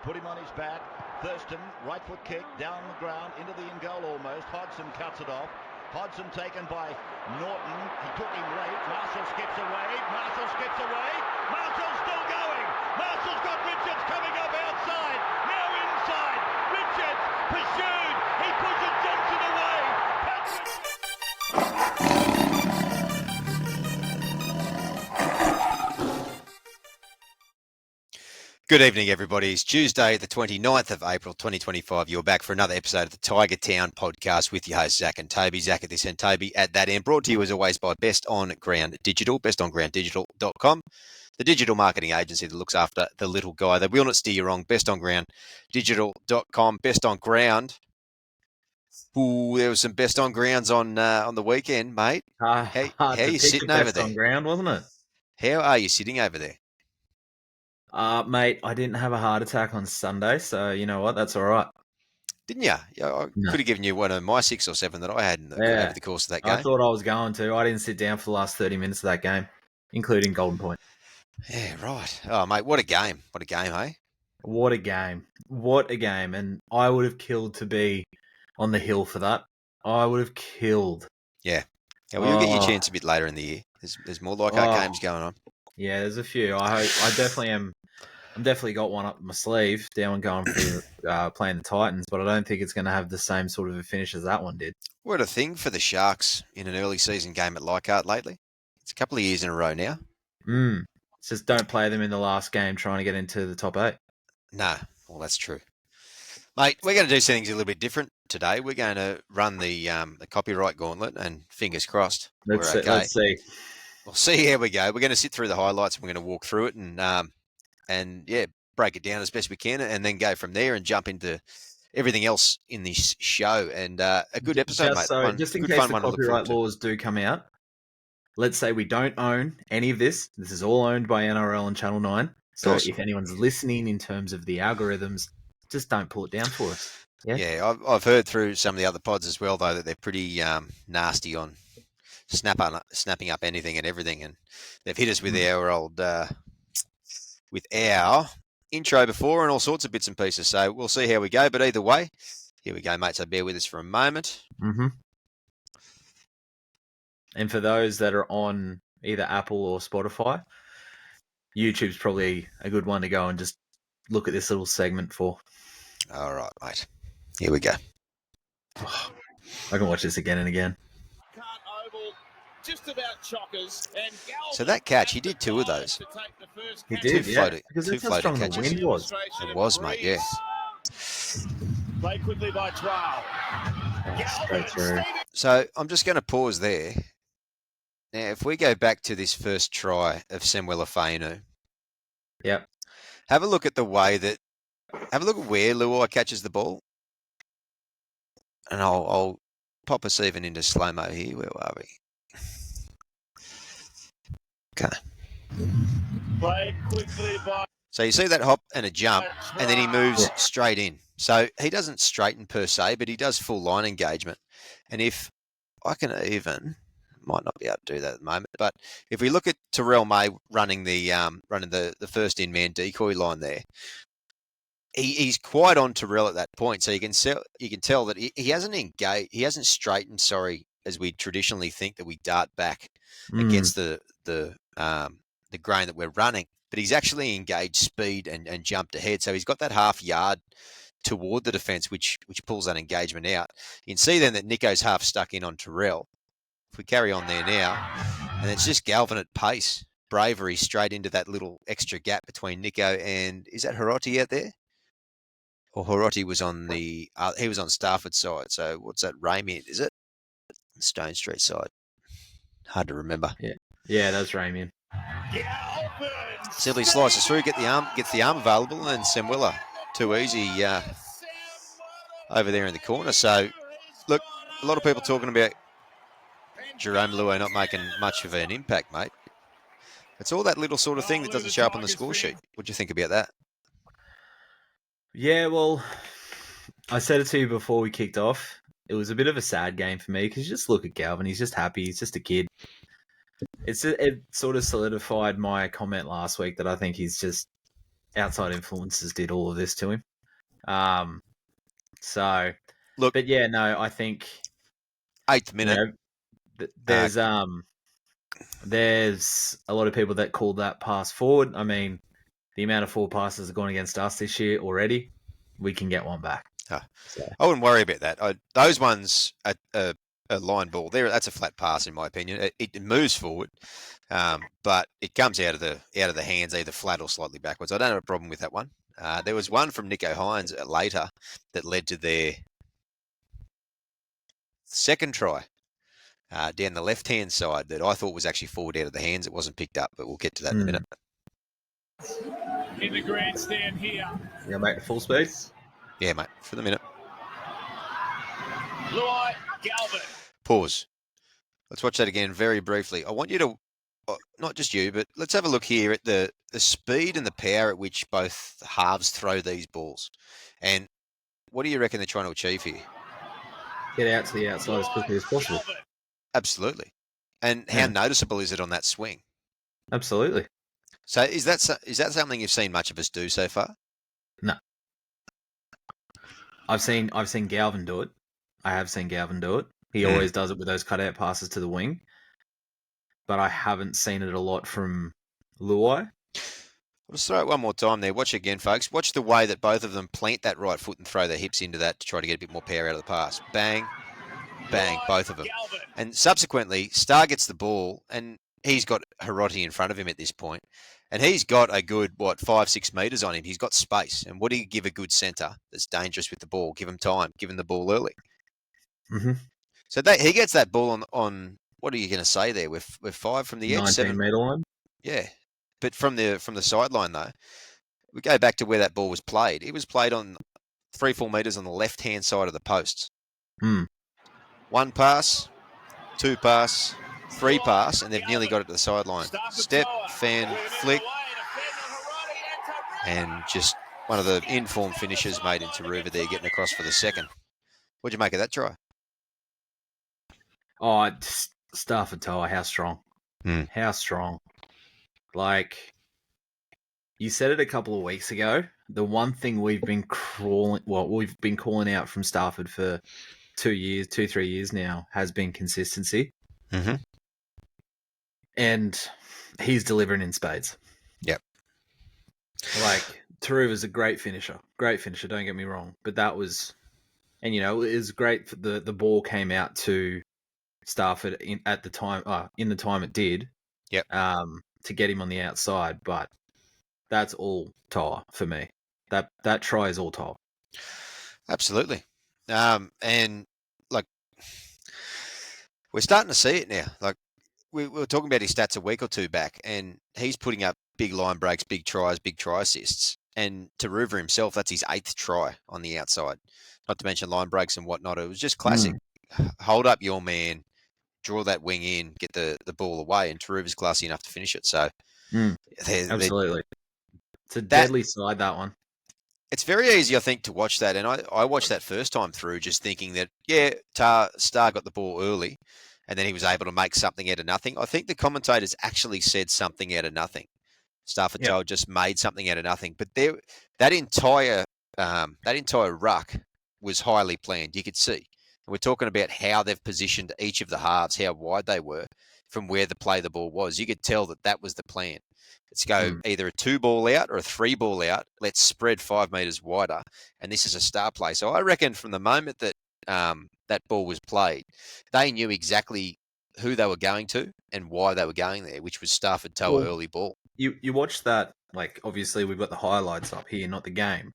put him on his back. Thurston, right foot kick, down the ground, into the in goal almost. Hodgson cuts it off. Hodgson taken by Norton. He took him late. Marshall skips away. Marshall's still going. Marshall's got Richards coming up outside. Now inside. Richards pursued. He pushes Johnson away. Good evening, everybody. It's Tuesday, the 29th of April, 2025. You're back for another episode of the Tiger Town podcast with your hosts, Zach and Toby. Zach at this end, Toby at that end. Brought to you as always by Best On Ground Digital, bestongrounddigital.com, the digital marketing agency that looks after the little guy. They will not steer you wrong. Bestongrounddigital.com, Best On Ground. Ooh, there was some Best On Grounds on the weekend, mate. How are you sitting over there? On ground, wasn't it? How are you sitting over there? Mate, I didn't have a heart attack on Sunday, so you know what? That's all right. Didn't you? Yeah, I could have given you one of my 6 or 7 that I had over the course of that game. I thought I was going to. I didn't sit down for the last 30 minutes of that game, including Golden Point. Yeah, right. Oh, mate, what a game. What a game, hey? What a game. What a game. And I would have killed to be on the hill for that. I would have killed. Yeah. Yeah, well, you'll get your chance a bit later in the year. There's more like our games going on. Yeah, there's a few. I definitely am. I'm definitely got one up my sleeve, down going for playing the Titans, but I don't think it's going to have the same sort of a finish as that one did. What a thing for the Sharks in an early season game at Leichhardt lately. It's a couple of years in a row now. It's just don't play them in the last game trying to get into the top 8. No, well, that's true. Mate, we're going to do things a little bit different today. We're going to run the copyright gauntlet, and fingers crossed, Let's see. We'll see how we go. We're going to sit through the highlights and we're going to walk through it and break it down as best we can and then go from there and jump into everything else in this show. And a good episode, mate. Just in case the copyright laws do come out, let's say we don't own any of this. This is all owned by NRL and Channel 9. So if anyone's listening in terms of the algorithms, just don't pull it down for us. Yeah, I've heard through some of the other pods as well, though, that they're pretty nasty on snapping up anything and everything. And they've hit us with our old... with our intro before and all sorts of bits and pieces. So we'll see how we go. But either way, here we go, mate. So bear with us for a moment. Mm-hmm. And for those that are on either Apple or Spotify, YouTube's probably a good one to go and just look at this little segment for. All right, mate. Here we go. I can watch this again and again. Just about chockers, and so that catch, he did 2 of those. He did, because that's how strong the wind was. It was, mate, yeah. Play quickly by 12. So I'm just going to pause there. Now, if we go back to this first try of Samuela Fainu, have a look at where Luai catches the ball, and I'll pop us even into slow-mo here. Where are we? Okay. So you see that hop and a jump, and then he moves straight in. So he doesn't straighten per se, but he does full line engagement. And if I can even, might not be able to do that at the moment, but if we look at Terrell May running the first in-man decoy line there, he's quite on Terrell at that point. So you can tell that he hasn't engaged, he hasn't straightened. As we traditionally think that we dart back against the grain that we're running, but he's actually engaged speed and jumped ahead. So he's got that half yard toward the defence, which pulls that engagement out. You can see then that Nico's half stuck in on Terrell. If we carry on there now, and it's just Galvin at pace, bravery straight into that little extra gap between Nico and, is that Hiroti out there? Or Hiroti was on he was on Stafford's side. So what's that, Ramian, is it? Stone Street side. Hard to remember. Yeah, that's Ramian. Simply slices through, gets the arm available, and then Samuela, too easy over there in the corner. So, look, a lot of people talking about Jerome Luai not making much of an impact, mate. It's all that little sort of thing that doesn't show up on the score sheet. What do you think about that? Yeah, well, I said it to you before we kicked off. It was a bit of a sad game for me because you just look at Galvin. He's just happy. He's just a kid. It sort of solidified my comment last week that I think he's just outside influences did all of this to him. Look, but yeah, no, I think 8th minute. There's a lot of people that call that pass forward. I mean, the amount of forward passes have gone against us this year already, we can get one back. So. I wouldn't worry about that. Those ones are a line ball. That's a flat pass in my opinion. It moves forward, but it comes out of the hands either flat or slightly backwards. I don't have a problem with that one. There was one from Nico Hines later that led to their second try down the left-hand side that I thought was actually forward out of the hands. It wasn't picked up, but we'll get to that in a minute. In the grandstand here. Yeah, mate, full speed? Yeah, mate, for the minute. Lachie Galvin. Pause. Let's watch that again very briefly. I want you to, not just you, but let's have a look here at the speed and the power at which both halves throw these balls. And what do you reckon they're trying to achieve here? Get out to the outside as quickly as possible. Absolutely. And how noticeable is it on that swing? Absolutely. So is that something you've seen much of us do so far? No. I've seen Galvin do it. I have seen Galvin do it. He always does it with those cutout passes to the wing. But I haven't seen it a lot from Luai. Let's throw it one more time there. Watch it again, folks. Watch the way that both of them plant that right foot and throw their hips into that to try to get a bit more power out of the pass. Bang, bang, both of them. And subsequently, Star gets the ball, and he's got Hiroti in front of him at this point. And he's got a good, 5-6 metres on him. He's got space. And what do you give a good centre that's dangerous with the ball? Give him time. Give him the ball early. Mm-hmm. So he gets that ball on what are you going to say there? We're 5 from the edge. 19-metre line? Yeah. But from the sideline, though, we go back to where that ball was played. It was played on 3-4 metres on the left-hand side of the posts. 1 pass, 2 pass, 3 pass, and they've nearly got it to the sideline. Step, fan, flick, and just one of the informed finishers made into Ruva there, getting across for the second. What'd you make of that try? Oh, Stafford Toa, how strong. How strong. Like, you said it a couple of weeks ago. The one thing we've been calling out from Stafford for 3 years now has been consistency. Mm-hmm. And he's delivering in spades. Yep. Like, Taruva's a great finisher. Great finisher, don't get me wrong. But that was... And, it was great. The ball came out to Stafford in the time it did. Yep. To get him on the outside. But that's all Toa for me. That try is all Toa. Absolutely. And, like, we're starting to see it now. Like, we were talking about his stats a week or two back, and he's putting up big line breaks, big try assists. And Taruva himself, that's his 8th try on the outside. Not to mention line breaks and whatnot. It was just classic. Hold up your man, draw that wing in, get the ball away, and Taruva's classy enough to finish it. So, absolutely. It's a deadly side, that one. It's very easy, I think, to watch that. And I watched that first time through just thinking that, Star got the ball early, and then he was able to make something out of nothing. I think the commentators actually said something out of nothing. Stafford Toa just made something out of nothing. But that entire ruck was highly planned. You could see. And we're talking about how they've positioned each of the halves, how wide they were from where the ball was. You could tell that was the plan. Let's go either a 2 ball out or a 3 ball out. Let's spread 5 metres wider. And this is a star play. So I reckon from the moment that that ball was played, they knew exactly who they were going to and why they were going there, which was Stafford Toa early ball. You watch that, like, obviously we've got the highlights up here, not the game.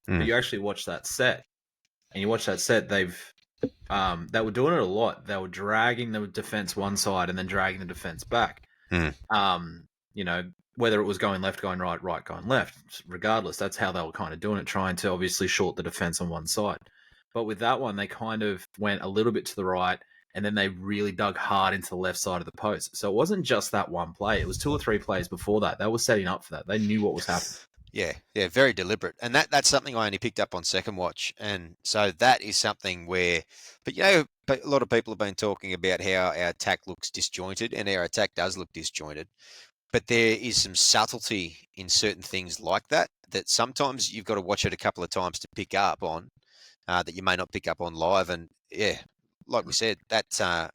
But you actually watch that set. And you watch that set, they were doing it a lot. They were dragging the defense one side and then dragging the defense back. Whether it was going left, going right, going left, regardless, that's how they were kind of doing it, trying to obviously short the defense on one side. But with that one, they kind of went a little bit to the right, and then they really dug hard into the left side of the post. So it wasn't just that one play. It was 2 or 3 plays before that. They were setting up for that. They knew what was happening. Yeah, very deliberate. And that's something I only picked up on second watch. And so that is something where, but a lot of people have been talking about how our attack looks disjointed, and our attack does look disjointed. But there is some subtlety in certain things like that that sometimes you've got to watch it a couple of times to pick up on that you may not pick up on live. And yeah, like we said, that's I'm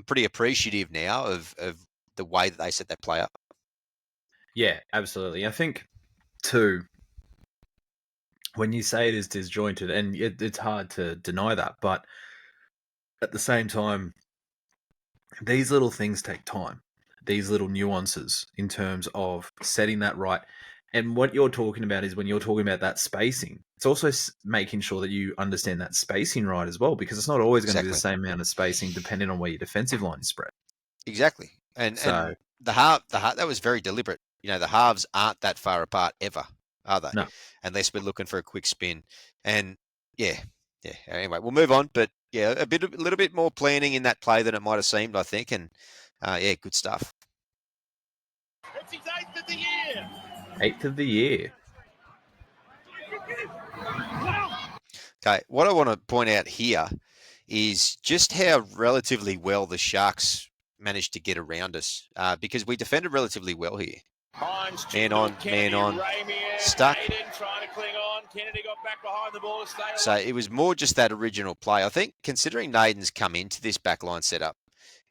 pretty appreciative now of the way that they set that play up. Yeah, absolutely. I think too, when you say it is disjointed, and it's hard to deny that, but at the same time, these little things take time. These little nuances in terms of setting that right. And what you're talking about is when you're talking about that spacing, it's also making sure that you understand that spacing right as well, because it's not always going to be the same amount of spacing depending on where your defensive line is spread. Exactly. And the half that was very deliberate. You know, the halves aren't that far apart ever, are they? No. Unless we're looking for a quick spin. And yeah. Anyway, we'll move on. But yeah, a little bit more planning in that play than it might have seemed, I think. And yeah, good stuff. It's his 8th of the year. 8th of the year. Okay, what I want to point out here is just how relatively well the Sharks managed to get around us because we defended relatively well here. Hines, man on, stuck. Trying to cling on. Kennedy got back behind the ball to stay alive. So it was more just that original play. I think considering Naden's come into this backline setup,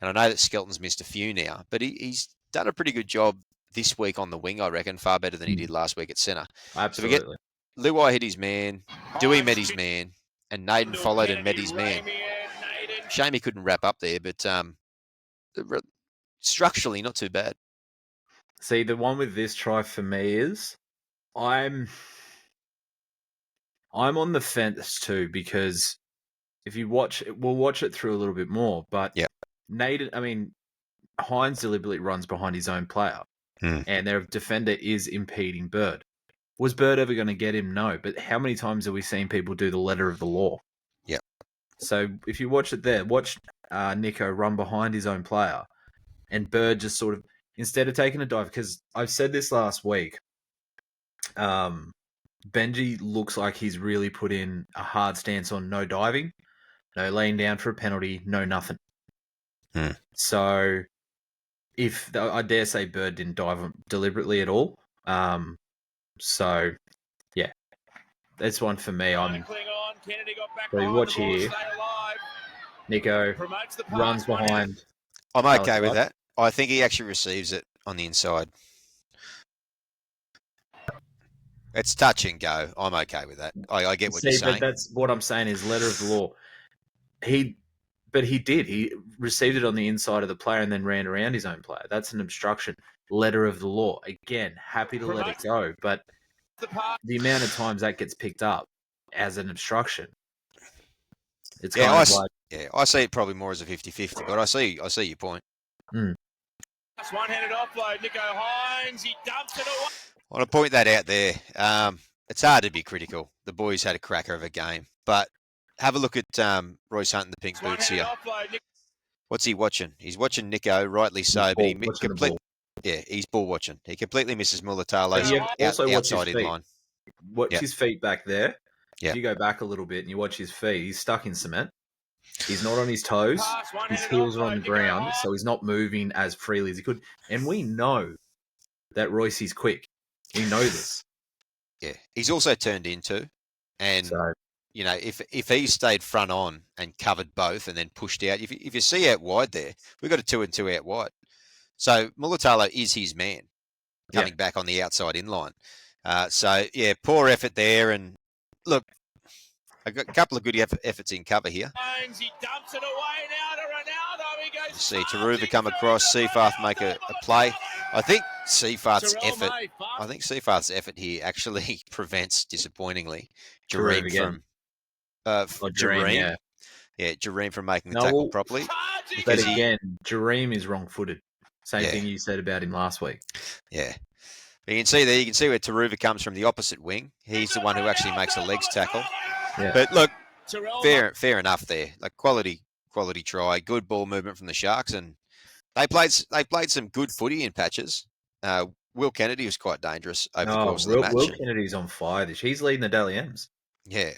and I know that Skelton's missed a few now, but he's done a pretty good job this week on the wing, I reckon, far better than he did last week at centre. Absolutely. So we get Luai hit his man, Dewey met his man, and Naden followed and met his man. Shame he couldn't wrap up there, but structurally not too bad. See, the one with this try for me is I'm on the fence too, because if you watch it, we'll watch it through a little bit more, but Hines deliberately runs behind his own player and their defender is impeding Bird. Was Bird ever going to get him? No, but how many times have we seen people do the letter of the law? Yeah. So if you watch it there, watch Nico run behind his own player and Bird just sort of, instead of taking a dive, because I've said this last week, Benji looks like he's really put in a hard stance on no diving, no laying down for a penalty, no nothing. So I dare say Bird didn't dive deliberately at all. So yeah, that's one for me. So you watch here, Nico runs behind. I'm okay with that. I think he actually receives it on the inside. It's touch and go. I'm okay with that. I get what you're saying. But that's what I'm saying is letter of the law. He did. He received it on the inside of the player and then ran around his own player. That's an obstruction. Letter of the law. Again, happy to let it go. But the amount of times that gets picked up as an obstruction, it's kind of like... Yeah, I see it probably more as a 50-50, but I see your point. One-handed offload, Nico Hines. He dumps it away. I want to point that out there. It's hard to be critical. The boys had a cracker of a game, but have a look at Royce Hunt in the pink boots here. What's he watching? He's watching Nico, rightly so, but he's ball watching. He completely misses Mulatalo's outside in line. Watch his feet back there. If you go back a little bit and you watch his feet, he's stuck in cement. He's not on his toes. His heels are on the ground, so he's not moving as freely as he could. And we know that Royce is quick. We know this. Yeah, he's also turned into, and you know, if he stayed front on and covered both and then pushed out, if you see out wide there, we've got a 2 and 2 out wide. So Mulatalo is his man coming back on the outside in line. So yeah, poor effort there, and look, a couple of good efforts in cover here. He dumps it away now to Ronaldo. He goes. See Taruva come across, Seafarth make a play. I think Seafarth's effort here actually prevents, disappointingly, Jareem from Jareem. Yeah, Jareem from making the tackle properly. But again, Jareem is wrong-footed. Same thing you said about him last week. Yeah. You can see where Taruva comes from the opposite wing. He's the one who actually makes the legs tackle. Yeah. But look, fair enough there. Like quality try, good ball movement from the Sharks, and they played some good footy in patches. Will Kennedy was quite dangerous over the course of the match. Will Kennedy's on fire. He's leading the Daily M's. Yeah,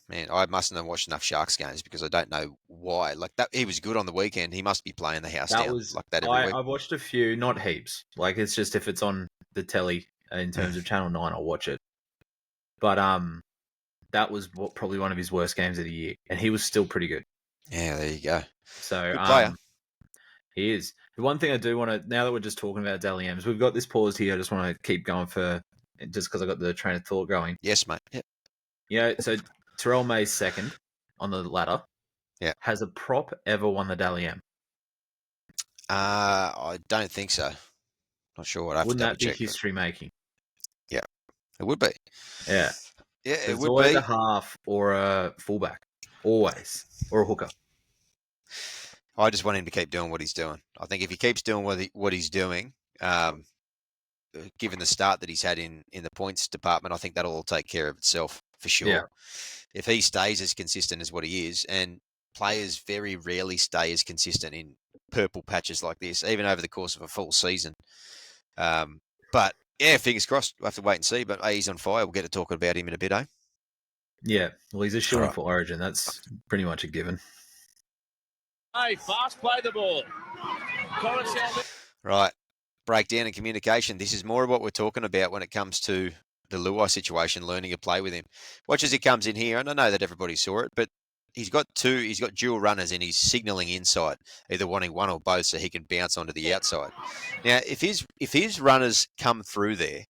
man. I mustn't have watched enough Sharks games because I don't know why. Like that, he was good on the weekend. He must be playing the house down like that every week. I've watched a few, not heaps. Like it's just if it's on the telly in terms of Channel 9, I'll watch it. But that was probably one of his worst games of the year, and he was still pretty good. Yeah, there you go. So Good player. He is. The one thing I do want to, now that we're just talking about Dally M's, we've got this pause here. I just want to keep going just because I got the train of thought going. Yes, mate. Yep. Yeah, so Terrell May's second on the ladder. Yeah. Has a prop ever won the Dally M? I don't think so. Not sure. I'd have Wouldn't to that be double check. history making? Yeah, it would be. Yeah. Yeah, it would always be. a half or a fullback. Always. Or a hooker. I just want him to keep doing what he's doing. I think if he keeps doing what he's doing, given the start that he's had in the points department, I think that'll all take care of itself for sure. Yeah. If he stays as consistent as what he is, and players very rarely stay as consistent in purple patches like this, even over the course of a full season. But yeah, fingers crossed. We'll have to wait and see. But he's on fire. We'll get to talking about him in a bit, eh? Yeah. Well, he's a shoo-in Right. for Origin. That's pretty much a given. Hey, fast play the ball. Right. Breakdown and communication. This is more of what we're talking about when it comes to the Luai situation, learning to play with him. Watch as he comes in here, and I know that everybody saw it, but he's got dual runners and he's signalling inside, either wanting one or both so he can bounce onto the outside. Now, if his runners come through there,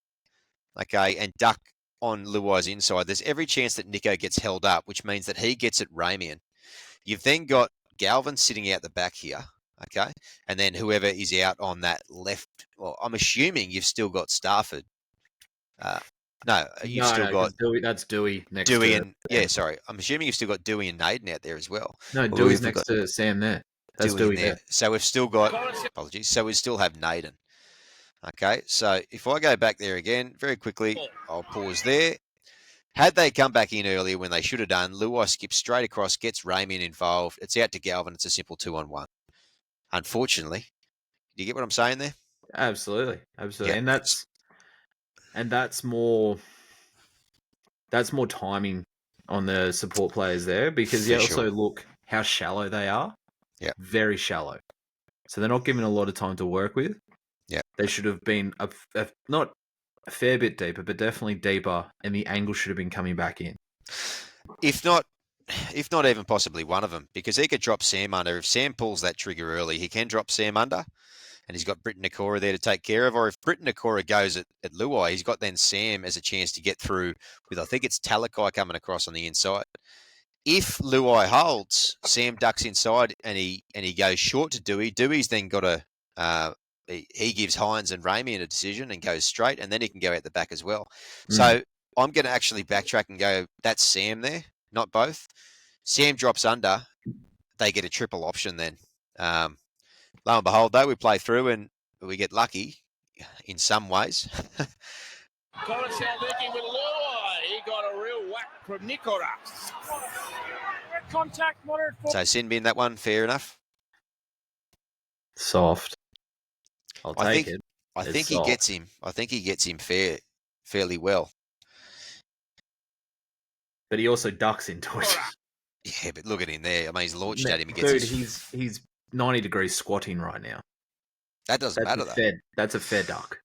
okay, and duck on Luai's inside, there's every chance that Nico gets held up, which means that he gets at Ramian. You've then got Galvin sitting out the back here, okay, and then whoever is out on that left. Well, I'm assuming you've still got Stafford. No, you've still got Dewey. That's Dewey next Dewey to and yeah, sorry. I'm assuming you've still got Dewey and Naden out there as well. No, Dewey's next to Sam there. That's Dewey there. So we've still got apologies. So we still have Naden. Okay, so if I go back there again very quickly, I'll pause there. Had they come back in earlier when they should have done, Luai skips straight across, gets Ramian involved. It's out to Galvin. It's a simple 2-on-1. Unfortunately, do you get what I'm saying there? Absolutely. Yeah. And that's more timing on the support players there, because you also look how shallow they are. Yeah. Very shallow. So they're not given a lot of time to work with. Yeah. They should have been not a fair bit deeper, but definitely deeper, and the angle should have been coming back in. If not even possibly one of them, because he could drop Sam under. If Sam pulls that trigger early, he can drop Sam under, and he's got Britton Nakora there to take care of. Or if Britton Nakora goes at Luai, he's got then Sam as a chance to get through with, I think it's Talakai coming across on the inside. If Luai holds, Sam ducks inside and he goes short to Dewey. Dewey's then got he gives Hines and Ramian a decision and goes straight, and then he can go out the back as well. So I'm going to actually backtrack and go, that's Sam there, not both. Sam drops under, they get a triple option then. Lo and behold, though, we play through and we get lucky in some ways. Coruscant looking with Luai. He got a real whack from Nikora. Contact, moderate. So Sinbin, that one, fair enough. Soft. I'll take it. I think he gets him. I think he gets him fairly well. But he also ducks into it. Yeah, but look at him there. I mean, he's launched at him. He gets he's 90 degrees squatting right now. That doesn't matter, though. That's a fair duck.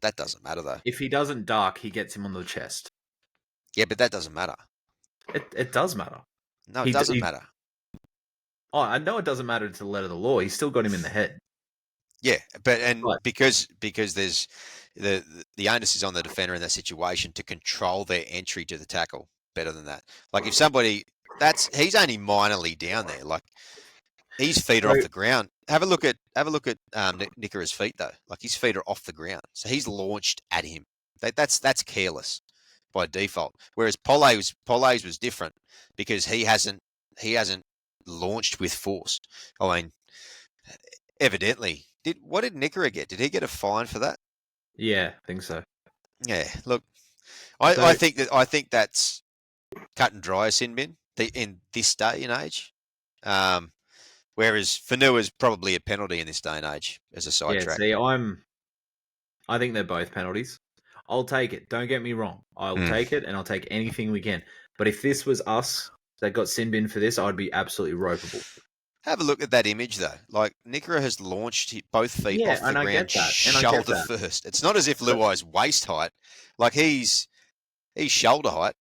That doesn't matter, though. If he doesn't duck, he gets him on the chest. Yeah, but that doesn't matter. It does matter. No, it doesn't matter. Oh, I know it doesn't matter to the letter of the law. He's still got him in the head. Yeah, because there's the onus is on the defender in that situation to control their entry to the tackle better than that. Like if somebody he's only minorly down there. Like his feet are off the ground. Have a look at Nikara's feet though. Like his feet are off the ground, so he's launched at him. That's careless by default. Whereas Pole's was different because he hasn't launched with force. I mean, evidently. What did Nikora get? Did he get a fine for that? Yeah, I think so. Yeah, look, I think that's cut and dry, Sinbin, in this day and age. Whereas Fanua is probably a penalty in this day and age as a sidetrack. See, I think they're both penalties. I'll take it. Don't get me wrong. I'll take it, and I'll take anything we can. But if this was us that got Sinbin for this, I'd be absolutely ropeable. Have a look at that image, though. Like, Nikora has launched both feet off the and I ground get that. And I get shoulder that. first. It's not as if Luai's waist height. Like, he's shoulder height.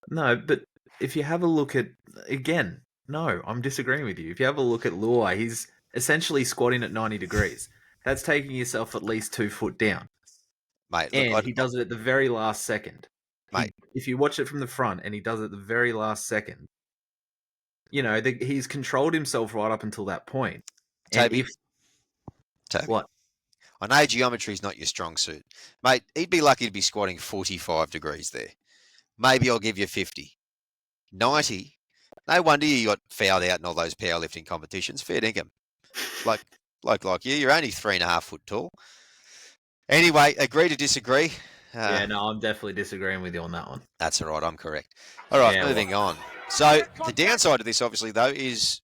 No, but if you have a look at, again, no, I'm disagreeing with you. If you have a look at Luai, he's essentially squatting at 90 degrees. That's taking yourself at least 2 foot down. Mate, And he does it at the very last second. Mate. If you watch it from the front and he does it at the very last second, he's controlled himself right up until that point. Toby, what? I know geometry is not your strong suit. Mate, he'd be lucky to be squatting 45 degrees there. Maybe I'll give you 50. 90? No wonder you got fouled out in all those powerlifting competitions. Fair dinkum. Like you, you're only 3.5 foot tall. Anyway, agree to disagree. I'm definitely disagreeing with you on that one. That's all right. I'm correct. All right, moving on. So the downside of this, obviously, though, is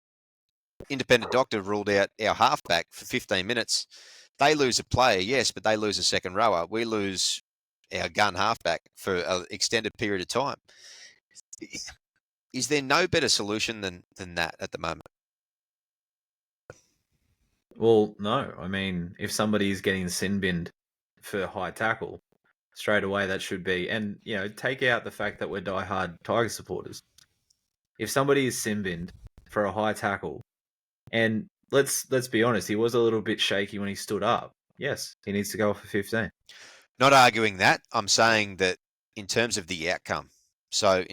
independent doctor ruled out our halfback for 15 minutes. They lose a player, yes, but they lose a second rower. We lose our gun halfback for an extended period of time. Is there no better solution than that at the moment? Well, no. I mean, if somebody is getting sin binned for high tackle, straight away that should be, and take out the fact that we're diehard Tiger supporters. If somebody is sin binned for a high tackle, and let's be honest, he was a little bit shaky when he stood up. Yes, he needs to go off for 15. Not arguing that. I'm saying that in terms of the outcome. So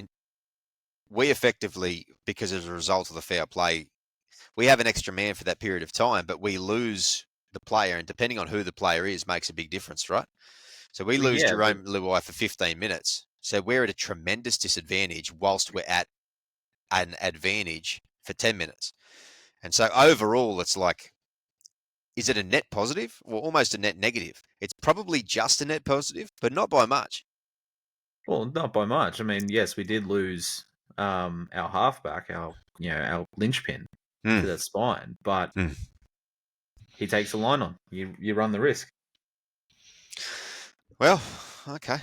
we effectively, because as a result of the foul play, we have an extra man for that period of time, but we lose the player, and depending on who the player is, makes a big difference, right? So we lose Jerome Luai for 15 minutes. So we're at a tremendous disadvantage whilst we're at an advantage for 10 minutes. And so overall, it's like, is it a net positive or almost a net negative? It's probably just a net positive, but not by much. Well, not by much. I mean, yes, we did lose our halfback, our linchpin to that spine, but he takes a line on. You run the risk. Well, okay,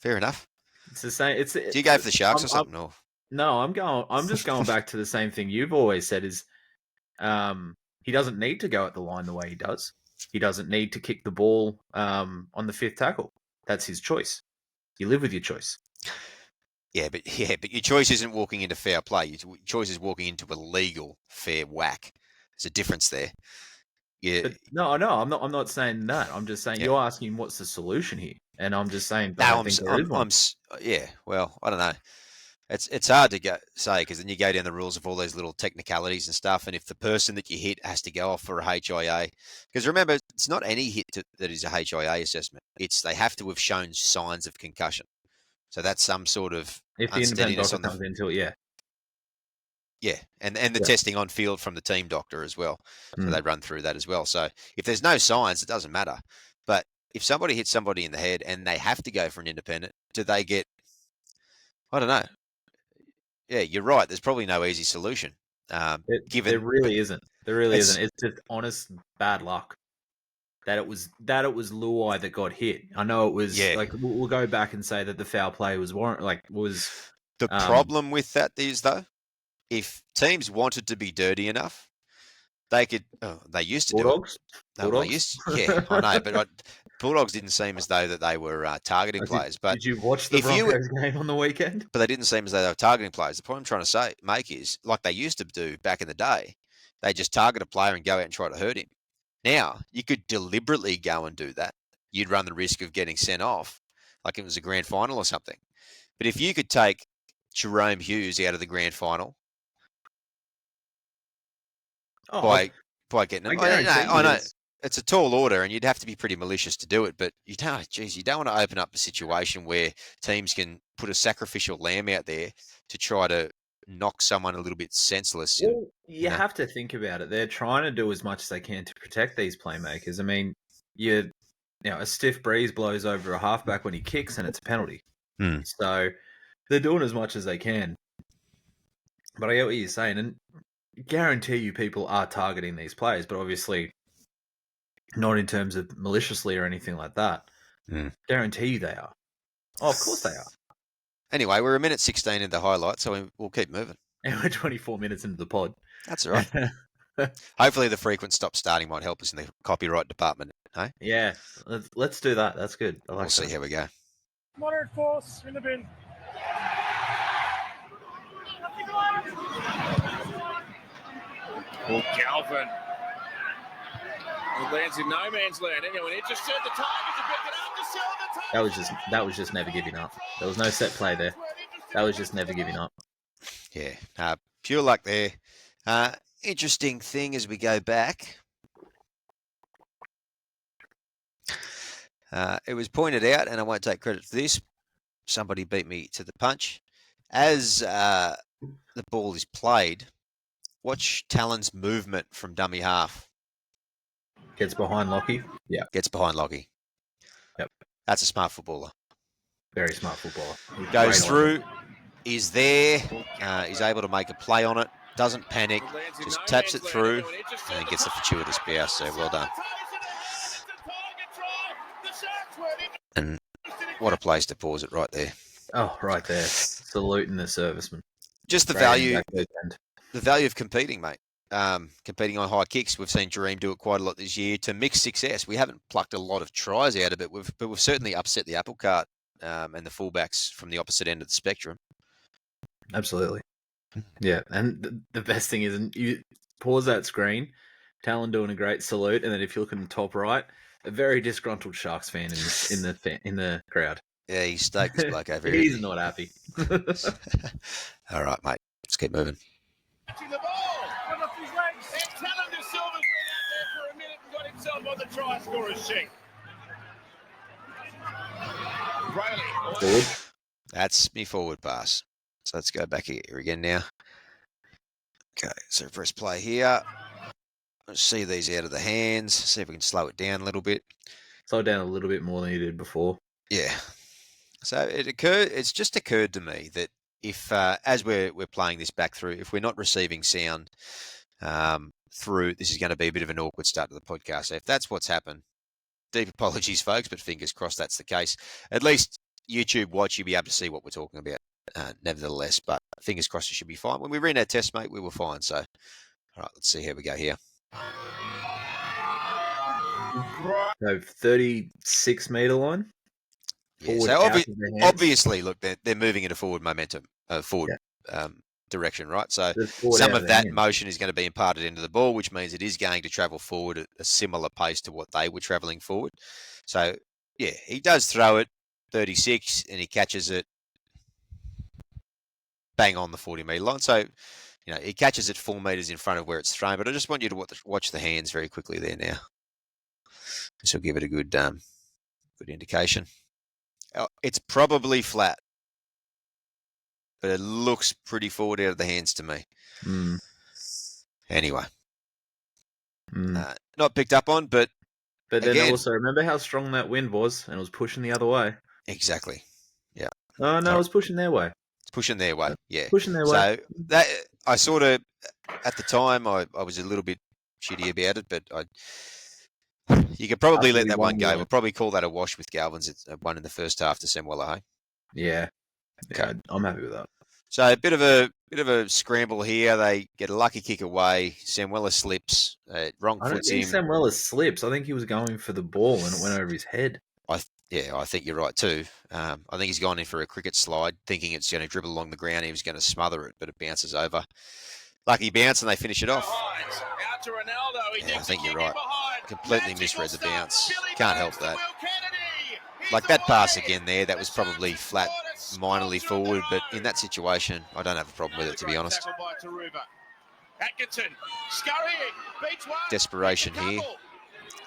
fair enough. It's the same. Do you go for the Sharks or something? No, I'm just going back to the same thing you've always said is, he doesn't need to go at the line the way he does. He doesn't need to kick the ball on the fifth tackle. That's his choice. You live with your choice. Yeah, but your choice isn't walking into fair play. Your choice is walking into a legal fair whack. There's a difference there. Yeah. But no, I'm not saying that. I'm just saying you're asking what's the solution here, and I'm just saying. Yeah. Well, I don't know. It's hard to say because then you go down the rules of all those little technicalities and stuff. And if the person that you hit has to go off for a HIA, because remember, it's not any hit that is a HIA assessment. It's they have to have shown signs of concussion. So that's some sort of if the independent doctor comes into it, yeah, and the testing on field from the team doctor as well. So they run through that as well. So if there's no signs, it doesn't matter. But if somebody hits somebody in the head and they have to go for an independent, do they get? I don't know. Yeah, you're right. There's probably no easy solution. There really isn't. There really isn't. It's just honest bad luck that it was Luai that got hit. I know it was like we'll go back and say that the foul play was the problem with that is though, if teams wanted to be dirty enough, they could. Oh, they used to Bulldogs? do it. No, I know, but Bulldogs didn't seem as though that they were targeting players. But did you watch the Broncos game on the weekend? But they didn't seem as though they were targeting players. The point I'm trying to make is, like they used to do back in the day, they just target a player and go out and try to hurt him. Now, you could deliberately go and do that. You'd run the risk of getting sent off, like it was a grand final or something. But if you could take Jerome Hughes out of the grand final by getting him, I know. It's a tall order, and you'd have to be pretty malicious to do it. But you don't want to open up a situation where teams can put a sacrificial lamb out there to try to knock someone a little bit senseless. Well, you have to think about it. They're trying to do as much as they can to protect these playmakers. I mean, a stiff breeze blows over a halfback when he kicks, and it's a penalty. So they're doing as much as they can. But I get what you're saying, and guarantee you people are targeting these players, but obviously not in terms of maliciously or anything like that. Guarantee you they are. Oh, of course they are. Anyway, we're a minute 16 in the highlight, so we'll keep moving. And we're 24 minutes into the pod. That's all right. Hopefully the frequent stop starting might help us in the copyright department. Hey? Yeah, let's do that. That's good. We'll see how we go. Moderate force in the bin. Well, Galvin. It lands in no man's land. Anyone interested? The Tigers have picked it up. The Silver That was just never giving up. There was no set play there. That was just never giving up. Yeah, pure luck there. Interesting thing as we go back. It was pointed out, and I won't take credit for this. Somebody beat me to the punch. As the ball is played, watch Talon's movement from dummy half. Gets behind Lachie. Yeah. Gets behind Lachie. Yep. That's a smart footballer. Very smart footballer. Goes through, is there, is able to make a play on it, doesn't panic, just taps it through, and gets the fortuitous bounce. So well done. And what a place to pause it right there. Oh, right there. Saluting the serviceman. Just the value of competing, mate. Competing on high kicks. We've seen Dream do it quite a lot this year to mixed success. We haven't plucked a lot of tries out of it, but we've certainly upset the apple cart and the fullbacks from the opposite end of the spectrum. Absolutely. Yeah, and the best thing is, you pause that screen, Talon doing a great salute, and then if you look in the top right, a very disgruntled Sharks fan in the crowd. Yeah, he's stoked this bloke over here. He's not happy. All right, mate. Let's keep moving. Catching the ball. Come off his legs. And Talon de Silva's been out there for a minute and got himself on the try scorer's sheet. Riley. Forward. That's me forward pass. So let's go back here again now. Okay, so press play here. Let's see these out of the hands. See if we can slow it down a little bit. Slow down a little bit more than you did before. Yeah. So it's just occurred to me that if, as we're playing this back through, if we're not receiving sound through, this is going to be a bit of an awkward start to the podcast. So if that's what's happened, deep apologies, folks, but fingers crossed that's the case. At least YouTube watch, you'll be able to see what we're talking about. Nevertheless, but fingers crossed it should be fine. When we ran our test, mate, we were fine. So, all right, let's see how we go here. So 36-metre line. Yeah, so obviously, look, they're moving in a forward momentum, forward direction, right? So some of that motion is going to be imparted into the ball, which means it is going to travel forward at a similar pace to what they were travelling forward. So, yeah, he does throw it 36 and he catches it bang on the 40-metre line. So, you know, he catches it 4 metres in front of where it's thrown. But I just want you to watch the hands very quickly there now. This will give it a good indication. It's probably flat, but it looks pretty forward out of the hands to me. Anyway, not picked up on, but then again, also remember how strong that wind was, and it was pushing the other way. Exactly. Yeah. Oh no, it was pushing their way. It's pushing their way. Yeah. Pushing their way. So that I sort of at the time I was a little bit shitty about it, but you could probably let that one go. We'll probably call that a wash with Galvin's. It's one in the first half to Semwella, hey? Yeah. Okay. I'm happy with that. So a bit of a scramble here. They get a lucky kick away. Semwella slips. Wrong I don't foots think him. Semwella slips. I think he was going for the ball and it went over his head. I think you're right too. I think he's gone in for a cricket slide, thinking it's going to dribble along the ground. He was going to smother it, but it bounces over. Lucky bounce, and they finish it off. Out to Ronaldo. Yeah, I think you're right. Completely misread the bounce. Can't help that. Like that pass again there, that was probably flat, minorly forward, but in that situation, I don't have a problem with it, to be honest. Atkinson scurrying, beats one. Desperation here.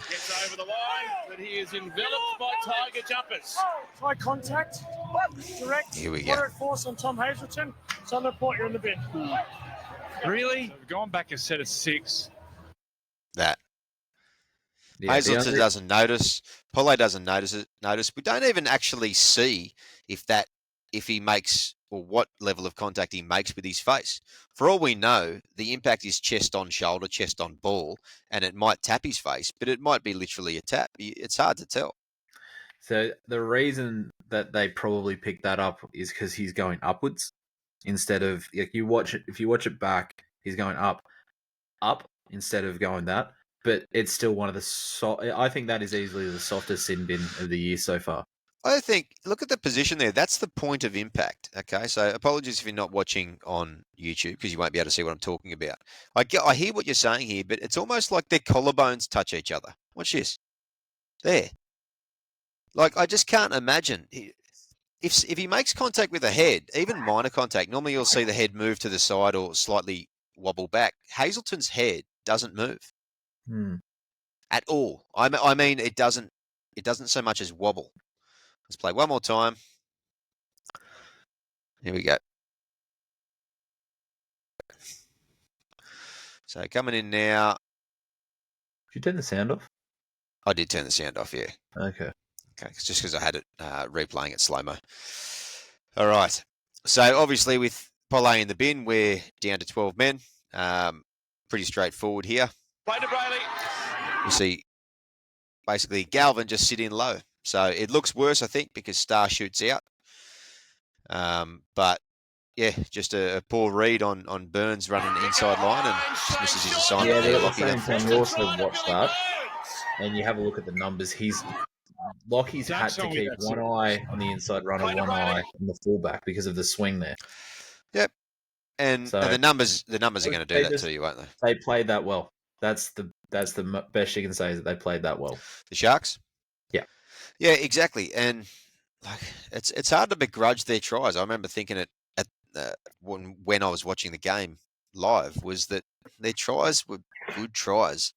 Gets over the line, but he is enveloped by Tiger jumpers. High contact, direct, Here we go. moderate force on Tom Hazelton. It's on the point, you're in the bin. Really? We've gone back a set of 6. That. Yeah, Hazelton doesn't notice. Paulo doesn't notice. We don't even actually see if he makes or what level of contact he makes with his face. For all we know, the impact is chest on shoulder, chest on ball, and it might tap his face, but it might be literally a tap. It's hard to tell. So the reason that they probably picked that up is because he's going upwards. instead of like you watch it. If you watch it back, he's going up instead of going that. But it's still one of the I think that is easily the softest sin bin of the year so far. I think, look at the position there. That's the point of impact. Okay, so apologies if you're not watching on YouTube because you won't be able to see what I'm talking about. I hear what you're saying here, but it's almost like their collarbones touch each other. Watch this. There. Like, I just can't imagine. If he makes contact with the head, even minor contact, normally you'll see the head move to the side or slightly wobble back. Hazelton's head doesn't move at all. I mean, it doesn't so much as wobble. Let's play one more time. Here we go. So coming in now. Did you turn the sound off? I did turn the sound off, yeah. Okay. Okay, it's just because I had it replaying at slow-mo. All right. So obviously with Polay in the bin, we're down to 12 men. Pretty straightforward here. Play to Brayley. You see basically Galvin just sit in low. So it looks worse, I think, because Star shoots out. But yeah, just a poor read on Burns running inside line and just misses his assignment. Yeah, there. at the same time, you also watch that and you have a look at the numbers. Lockie's had to keep one eye on the inside runner, one eye on the fullback because of the swing there. Yep. And the numbers are going to do that to you, won't they? They played that well. That's the best you can say is that they played that well. The Sharks? Yeah. Yeah, exactly. And like it's hard to begrudge their tries. I remember thinking it when I was watching the game live was that their tries were good tries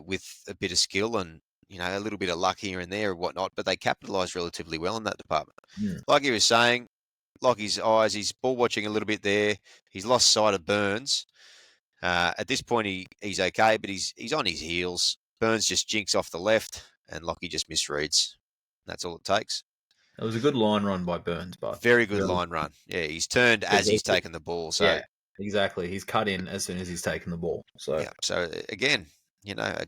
with a bit of skill and a little bit of luck here and there or whatnot, but they capitalised relatively well in that department. Like he was saying, Lockie's eyes, he's ball watching a little bit there. He's lost sight of Burns. At this point, he's okay, but he's on his heels. Burns just jinks off the left, and Lachie just misreads. That's all it takes. It was a good line run by Burns, but very good line run. Yeah, he's turned as he's taken the ball. So yeah, exactly. He's cut in as soon as he's taken the ball. So yeah. So again, a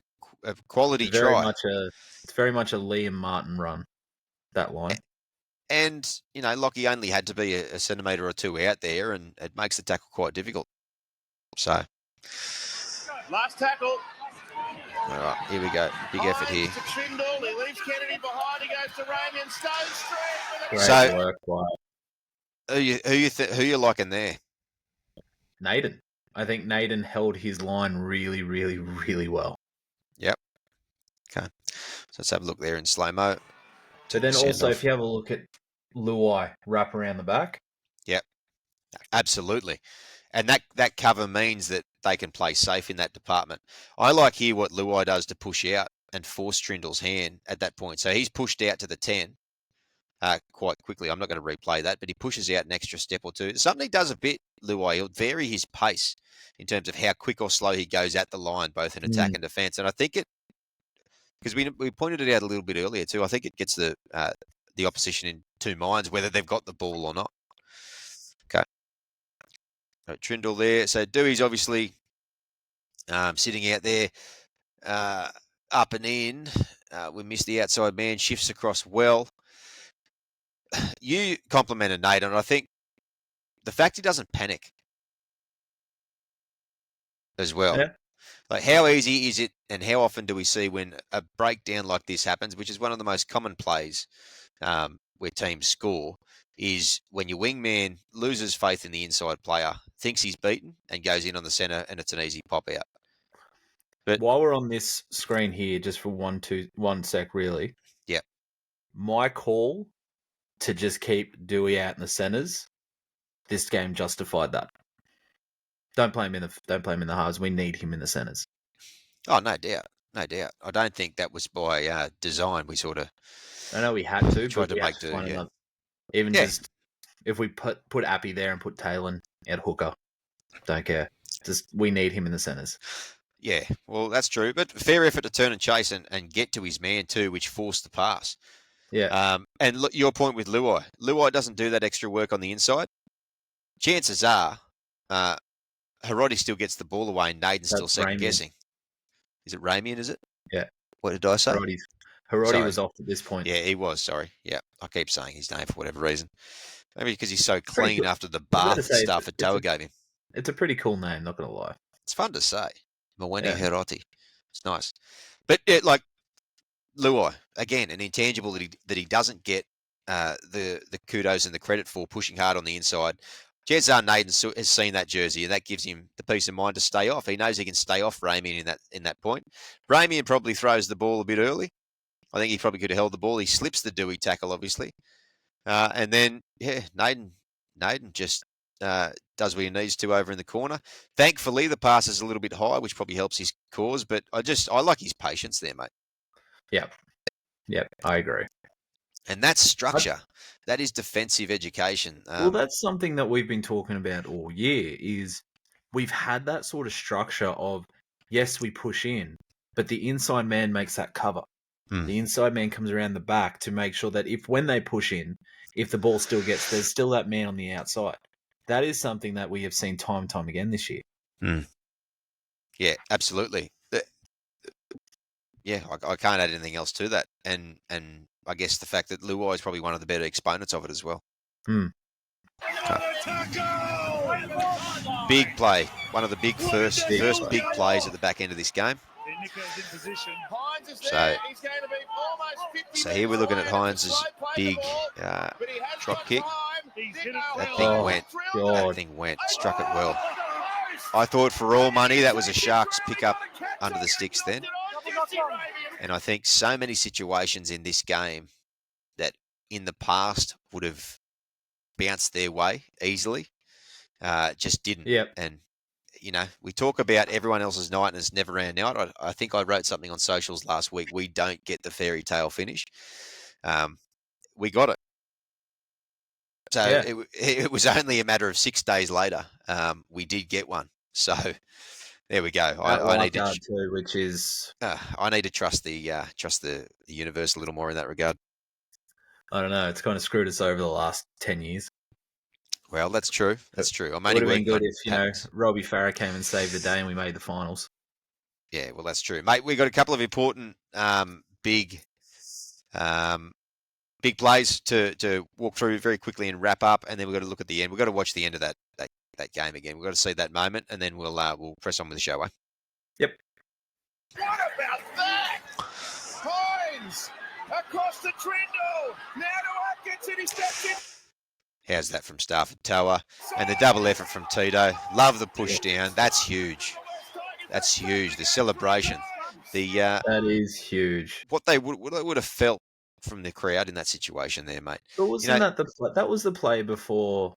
quality try. It's very much a Liam Martin run. That line. And Lachie only had to be a centimetre or two out there, and it makes the tackle quite difficult. So last tackle. All right, here we go. Big effort here. To Trindle. He leaves Kennedy behind. He goes to Ramian Stone Street. Great work by who you liking there? Naden. I think Naden held his line really, really, really well. Yep. Okay. So let's have a look there in slow-mo. But then also, if you have a look at Luai wrap around the back. Yep. Absolutely. And that cover means that they can play safe in that department. I like here what Luai does to push out and force Trindle's hand at that point. So he's pushed out to the 10 quite quickly. I'm not going to replay that, but he pushes out an extra step or two. Something he does a bit, Luai. He'll vary his pace in terms of how quick or slow he goes at the line, both in attack and defence. And I think because we pointed it out a little bit earlier too, I think it gets the opposition in two minds, whether they've got the ball or not. Okay. Trindle there. So Dewey's obviously sitting out there up and in. We missed the outside man. Shifts across well. You complimented Nate, and I think the fact he doesn't panic as well. Yeah. Like, how easy is it and how often do we see when a breakdown like this happens, which is one of the most common plays where teams score, is when your wingman loses faith in the inside player, thinks he's beaten, and goes in on the centre, and it's an easy pop out. But while we're on this screen here, just for 1 sec, really. Yeah. My call to just keep Dewey out in the centres, this game justified that. Don't play him in the halves. We need him in the centres. Oh, no doubt. No doubt. I don't think that was by design. We sort of... I know we had to, tried but to make do. Even just if we put Appy there and put Taylor at hooker, don't care. Just we need him in the centres. Yeah, well, that's true. But fair effort to turn and chase and get to his man too, which forced the pass. Yeah. And look, your point with Luai. Luai doesn't do that extra work on the inside. Chances are, Harodi still gets the ball away and Naden's still second guessing. Is it Ramian, is it? Yeah. What did I say? Harodi was off at this point. Yeah, he was, sorry. Yeah, I keep saying his name for whatever reason. Maybe because he's so clean cool. after the bath say, Stafford Toa gave him. It's a pretty cool name, not going to lie. It's fun to say. Mweni Yeah. Hiroti. It's nice. But Luai, again, an intangible that he doesn't get the kudos and the credit for, pushing hard on the inside. Jezza Naden has seen that jersey, and that gives him the peace of mind to stay off. He knows he can stay off Ramian in that point. Ramian probably throws the ball a bit early. I think he probably could have held the ball. He slips the Dewey tackle, obviously. And then, Naden just does what he needs to over in the corner. Thankfully, the pass is a little bit high, which probably helps his cause. But I like his patience there, mate. Yep, I agree. And that's structure. That is defensive education. Well, that's something that we've been talking about all year, is we've had that sort of structure of, yes, we push in, but the inside man makes that cover. The inside man comes around the back to make sure that when they push in, if the ball still gets, there's still that man on the outside. That is something that we have seen time and time again this year. Yeah, absolutely. Yeah, I can't add anything else to that. And I guess the fact that Luai is probably one of the better exponents of it as well. Big play. One of the first big plays at the back end of this game. So here we're looking at Hines' big drop kick. That thing went, struck it well. I thought for all money that was a Sharks pickup under the sticks then. And I think so many situations in this game that in the past would have bounced their way easily, just didn't. Yep. And, we talk about everyone else's night and it's never our night. I think I wrote something on socials last week. We don't get the fairy tale finish. We got it. So it was only a matter of 6 days later. We did get one. So there we go. I need to too, which is I need to trust the universe a little more in that regard. I don't know. It's kind of screwed us over the last 10 years. Well, that's true. That's true. It would have been good if Robbie Farah came and saved the day and we made the finals. Yeah, well, that's true, mate. We've got a couple of important big plays to walk through very quickly and wrap up, and then we've got to look at the end. We've got to watch the end of that game again. We've got to see that moment, and then we'll press on with the show. Yep. What about that? Hines across the Trindle. Now to Atkinson. He steps in. How's that from Stafford Toa? And the double effort from Tito. Love the push down. That's huge. That's huge. The celebration. That is huge. What they would have felt from the crowd in that situation there, mate. But wasn't that was the play before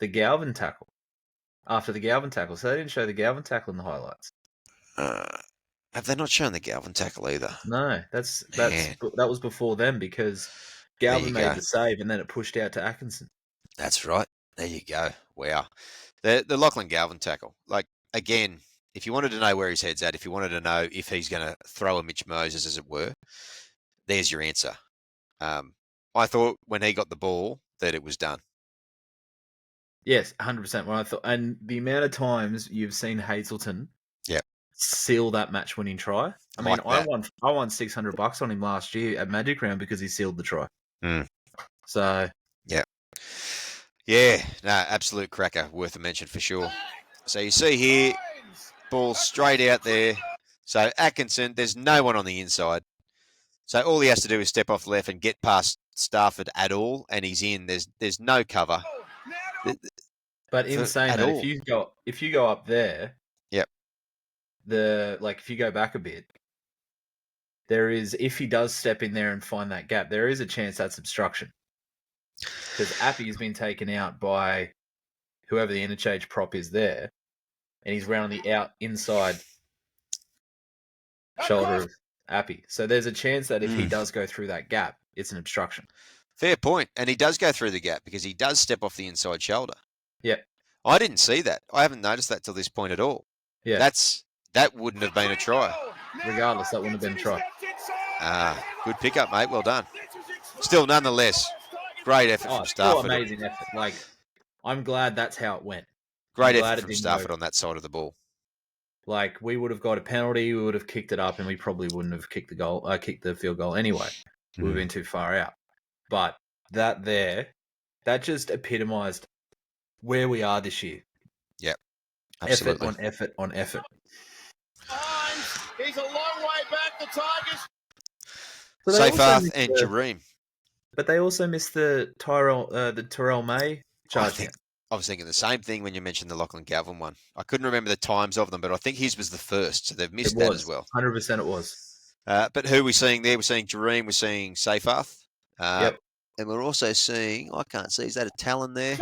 the Galvin tackle? After the Galvin tackle. So they didn't show the Galvin tackle in the highlights. Have they not shown the Galvin tackle either? No, that was before them because Galvin made the save and then it pushed out to Atkinson. That's right. There you go. Wow. The Lachlan Galvin tackle. Like, again, if you wanted to know where his head's at, if you wanted to know if he's going to throw a Mitch Moses, as it were, there's your answer. I thought when he got the ball that it was done. Yes, 100%. When I thought, and the amount of times you've seen Hazelton seal that match-winning try. I mean, I won $600 on him last year at Magic Round because he sealed the try. So yeah, no, absolute cracker, worth a mention for sure. So you see here, ball straight out there. So Atkinson, there's no one on the inside. So all he has to do is step off the left and get past Stafford at all, and he's in. There's no cover. But in saying that, if you go up there, if you go back a bit, there is, if he does step in there and find that gap, there is a chance that's obstruction. Because Appy has been taken out by whoever the interchange prop is there, and he's round the inside shoulder of Appy. So there's a chance that if he does go through that gap, it's an obstruction. Fair point. And he does go through the gap because he does step off the inside shoulder. Yep. I didn't see that. I haven't noticed that till this point at all. Yeah. That wouldn't have been a try. Regardless, that wouldn't have been a try. Good pickup, mate. Well done. Still, nonetheless, great effort from Stafford. Amazing effort. Like, I'm glad that's how it went. Great effort from Stafford on that side of the ball. Like, we would have got a penalty, we would have kicked it up, and we probably wouldn't have kicked the field goal anyway. We would have been too far out. But that that just epitomised where we are this year. Yep, absolutely. Effort on effort. He's a long way back. The Tigers. Seyfarth and Jareem. But they also missed the Terrell May charge. I was thinking the same thing when you mentioned the Lachie Galvin one. I couldn't remember the times of them, but I think his was the first, so they've missed that as well. 100% it was. But who are we seeing there? We're seeing Jareem, we're seeing Seyfarth. Yep. And we're also seeing, I can't see, is that a Talon there?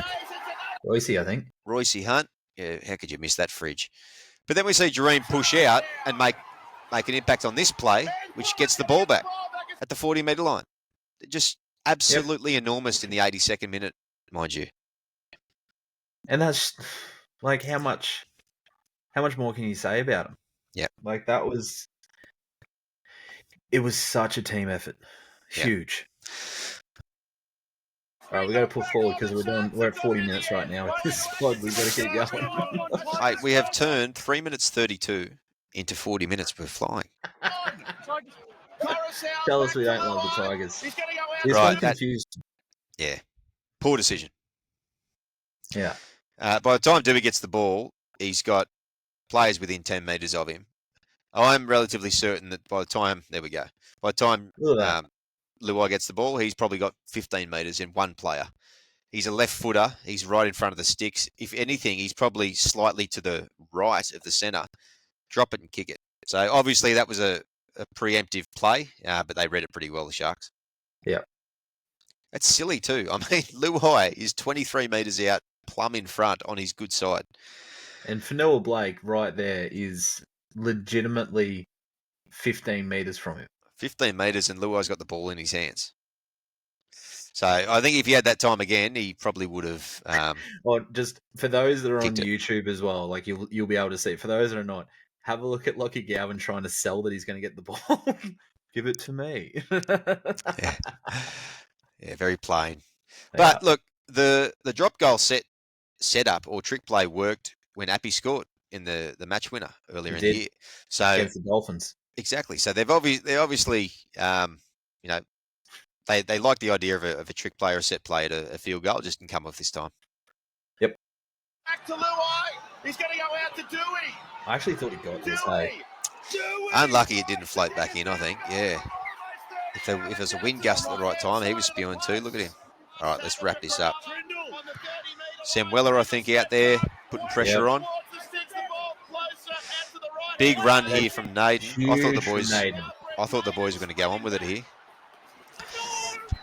Royce, I think. Royce Hunt. Yeah, how could you miss that fridge? But then we see Jareem push out and make an impact on this play, which gets the ball back at the 40-metre line. Just absolutely enormous in the 82nd minute, mind you. And that's like how much more can you say about him? Yeah. Like it was such a team effort. Huge. All right, we got to push forward because we're at 40 minutes right now with this squad. We've got to keep going. Hey, we have turned 3 minutes 32 into 40 minutes. We're flying. Tell us we don't love the Tigers. Right, confused. Yeah. Poor decision. Yeah. By the time Dewey gets the ball, he's got players within 10 metres of him. I'm relatively certain that by the time Luai gets the ball, he's probably got 15 metres in one player. He's a left footer. He's right in front of the sticks. If anything, he's probably slightly to the right of the centre. Drop it and kick it. So obviously that was a preemptive play, but they read it pretty well, the Sharks. Yeah. That's silly too. I mean, Luai is 23 metres out, plumb in front on his good side. And Fanua Blake right there is legitimately 15 metres from him. 15 metres and Luai's got the ball in his hands. So I think if he had that time again, he probably would have. Or just for those that are on YouTube as well, like you'll be able to see. For those that are not, have a look at Lachie Galvin trying to sell that he's going to get the ball. Give it to me. Yeah, very plain. But look, the drop goal setup or trick play worked when Appy scored in the match winner earlier in the year. So against the Dolphins. Exactly. So they're obviously they like the idea of a trick play or a set play at a field goal. It just didn't come off this time. Yep. Back to Luai. He's going to go out to Dewey. I actually thought he got this. Hey. Unlucky it didn't float back in, I think. Yeah. If there's a wind gust at the right time, he was spewing too. Look at him. All right, let's wrap this up. Sam Weller, I think, out there putting pressure on. Big run here from Naden. I thought the boys were going to go on with it here.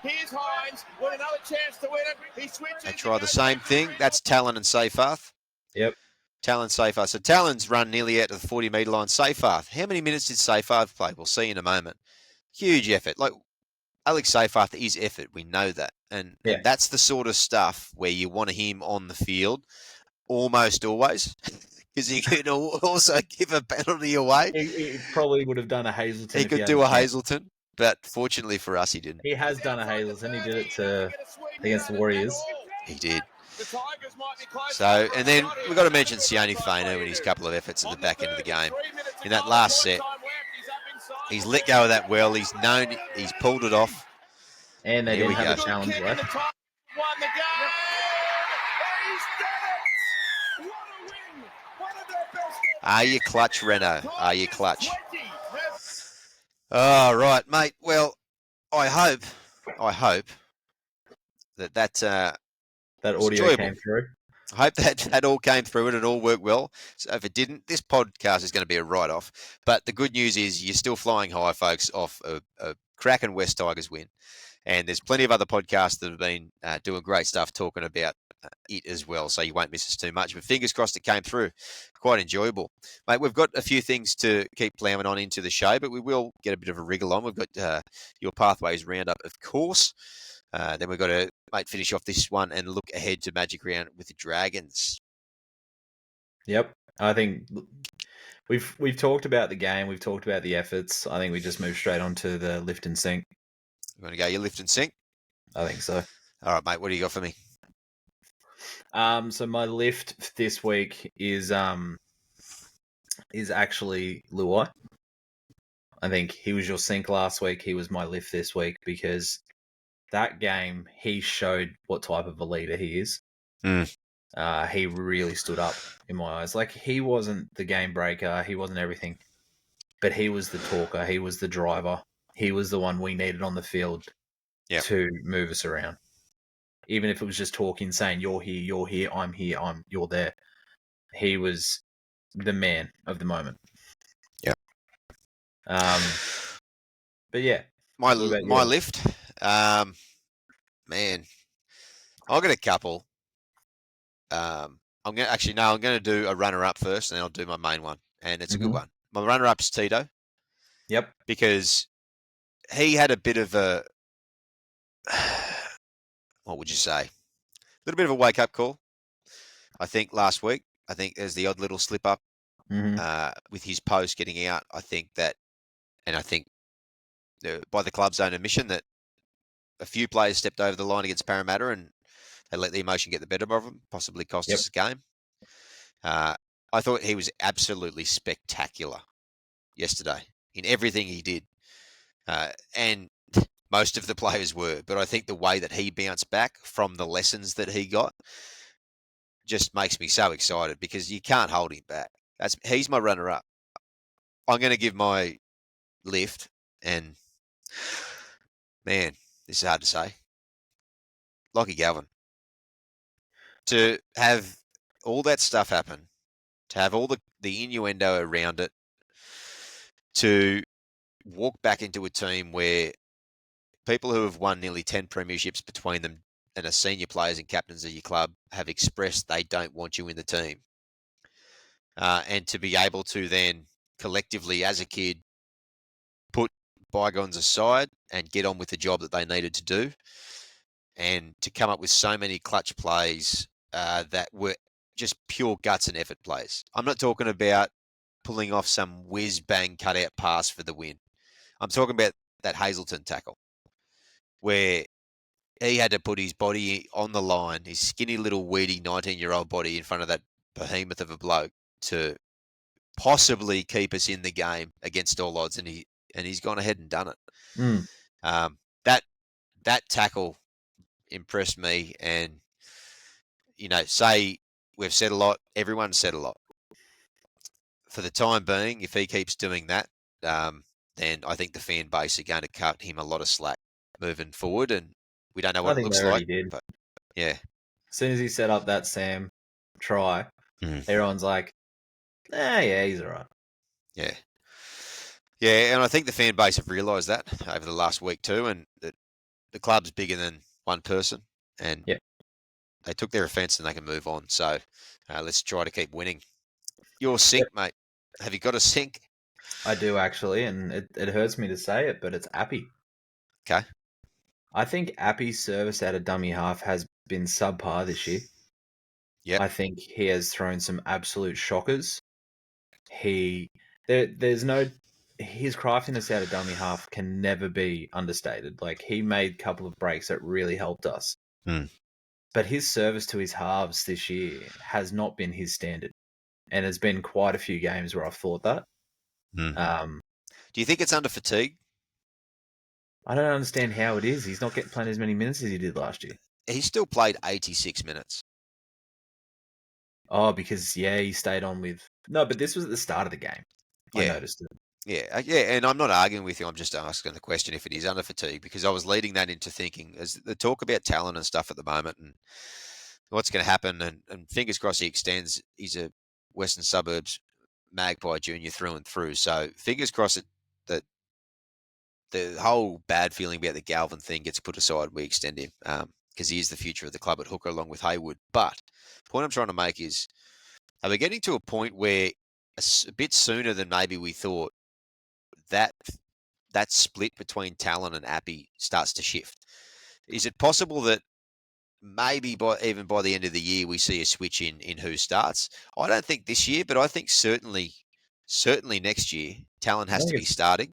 Here's Hines with another chance to win it. He switches. They try the same thing. That's Talon and Seyfarth. Yep. Talon, Seyfarth. So Talon's run nearly out to the 40-metre line. Seyfarth. How many minutes did Seyfarth play? We'll see in a moment. Huge effort. Like Alex Seyfarth is effort. We know that. And that's the sort of stuff where you want him on the field almost always. Because he could also give a penalty away. He probably would have done a Hazelton. He could do a Hazelton, but fortunately for us, he didn't. He has done a Hazelton. He did it against the Warriors. He did. So, and then we've got to mention Sione Fainu and his couple of efforts at the back end of the game. In that last set, he's let go of that well. He's pulled it off. And they didn't have a challenge left. Are you clutch, Renault? Are you clutch? Oh, right, mate. Well, I hope that audio came through. I hope that all came through and it all worked well. So if it didn't, this podcast is going to be a write-off. But the good news is you're still flying high, folks, off a cracking West Tigers win. And there's plenty of other podcasts that have been doing great stuff talking about it as well, so you won't miss us too much. But fingers crossed it came through. Quite enjoyable. Mate, we've got a few things to keep plowing on into the show, but we will get a bit of a wriggle on. We've got your Pathways Roundup, of course. Then we've got to finish off this one and look ahead to Magic Round with the Dragons. Yep. I think we've talked about the game. We've talked about the efforts. I think we just move straight on to the lift and sink. You want to go your lift and sink? I think so. All right, mate. What do you got for me? So my lift this week is actually Luai. I think he was your sink last week. He was my lift this week because that game, he showed what type of a leader he is. He really stood up in my eyes. Like, he wasn't the game breaker. He wasn't everything. But he was the talker. He was the driver. He was the one we needed on the field to move us around. Even if it was just talking, saying, you're here, I'm here, you're there. He was the man of the moment. Yeah. But yeah. My lift, man, I've got a couple. I'm going to do a runner-up first, and then I'll do my main one, and it's a good one. My runner-up is Tito. Yep. Because he had a bit of a, what would you say? A little bit of a wake-up call, I think, last week. I think there's the odd little slip-up with his post getting out. I think by the club's own admission that a few players stepped over the line against Parramatta and they let the emotion get the better of them, possibly cost us a game. I thought he was absolutely spectacular yesterday in everything he did. And most of the players were, but I think the way that he bounced back from the lessons that he got just makes me so excited because you can't hold him back. He's my runner-up. I'm going to give my lift, and man, this is hard to say. Lachie Galvin. To have all that stuff happen, to have all the innuendo around it, to walk back into a team where people who have won nearly 10 premierships between them and are senior players and captains of your club have expressed they don't want you in the team. And to be able to then collectively as a kid put bygones aside and get on with the job that they needed to do, and to come up with so many clutch plays that were just pure guts and effort plays. I'm not talking about pulling off some whiz-bang cutout pass for the win. I'm talking about that Hazelton tackle where he had to put his body on the line, his skinny little weedy 19-year-old body in front of that behemoth of a bloke to possibly keep us in the game against all odds, and he's gone ahead and done it. That tackle impressed me, and say we've said a lot, everyone's said a lot. For the time being, if he keeps doing that, then I think the fan base are going to cut him a lot of slack moving forward, and we don't know what it looks like. Did. But yeah. As soon as he set up that Sam try, everyone's like, yeah, he's all right. Yeah. Yeah, and I think the fan base have realised that over the last week too, and that the club's bigger than one person, and they took their offence and they can move on. So let's try to keep winning. Your sink, mate. Have you got a sink? I do, actually, and it hurts me to say it, but it's Appy. Okay. I think Appy's service out of dummy half has been subpar this year. Yeah. I think he has thrown some absolute shockers. His craftiness out of dummy half can never be understated. Like, he made a couple of breaks that really helped us. But his service to his halves this year has not been his standard. And there's been quite a few games where I've thought that. Do you think it's under fatigue? I don't understand how it is. He's not playing as many minutes as he did last year. He still played 86 minutes. Oh, because, he stayed on with... No, but this was at the start of the game. I noticed it. Yeah, and I'm not arguing with you. I'm just asking the question if it is under fatigue, because I was leading that into thinking, as the talk about talent and stuff at the moment and what's going to happen, and fingers crossed he extends. He's a Western Suburbs Magpie junior through and through. So fingers crossed that the whole bad feeling about the Galvin thing gets put aside. We extend him because he is the future of the club at hooker along with Haywood. But the point I'm trying to make is, are we getting to a point where a bit sooner than maybe we thought, that split between Talon and Appy starts to shift? Is it possible that maybe even by the end of the year we see a switch in who starts? I don't think this year, but I think certainly next year Talon has to be starting.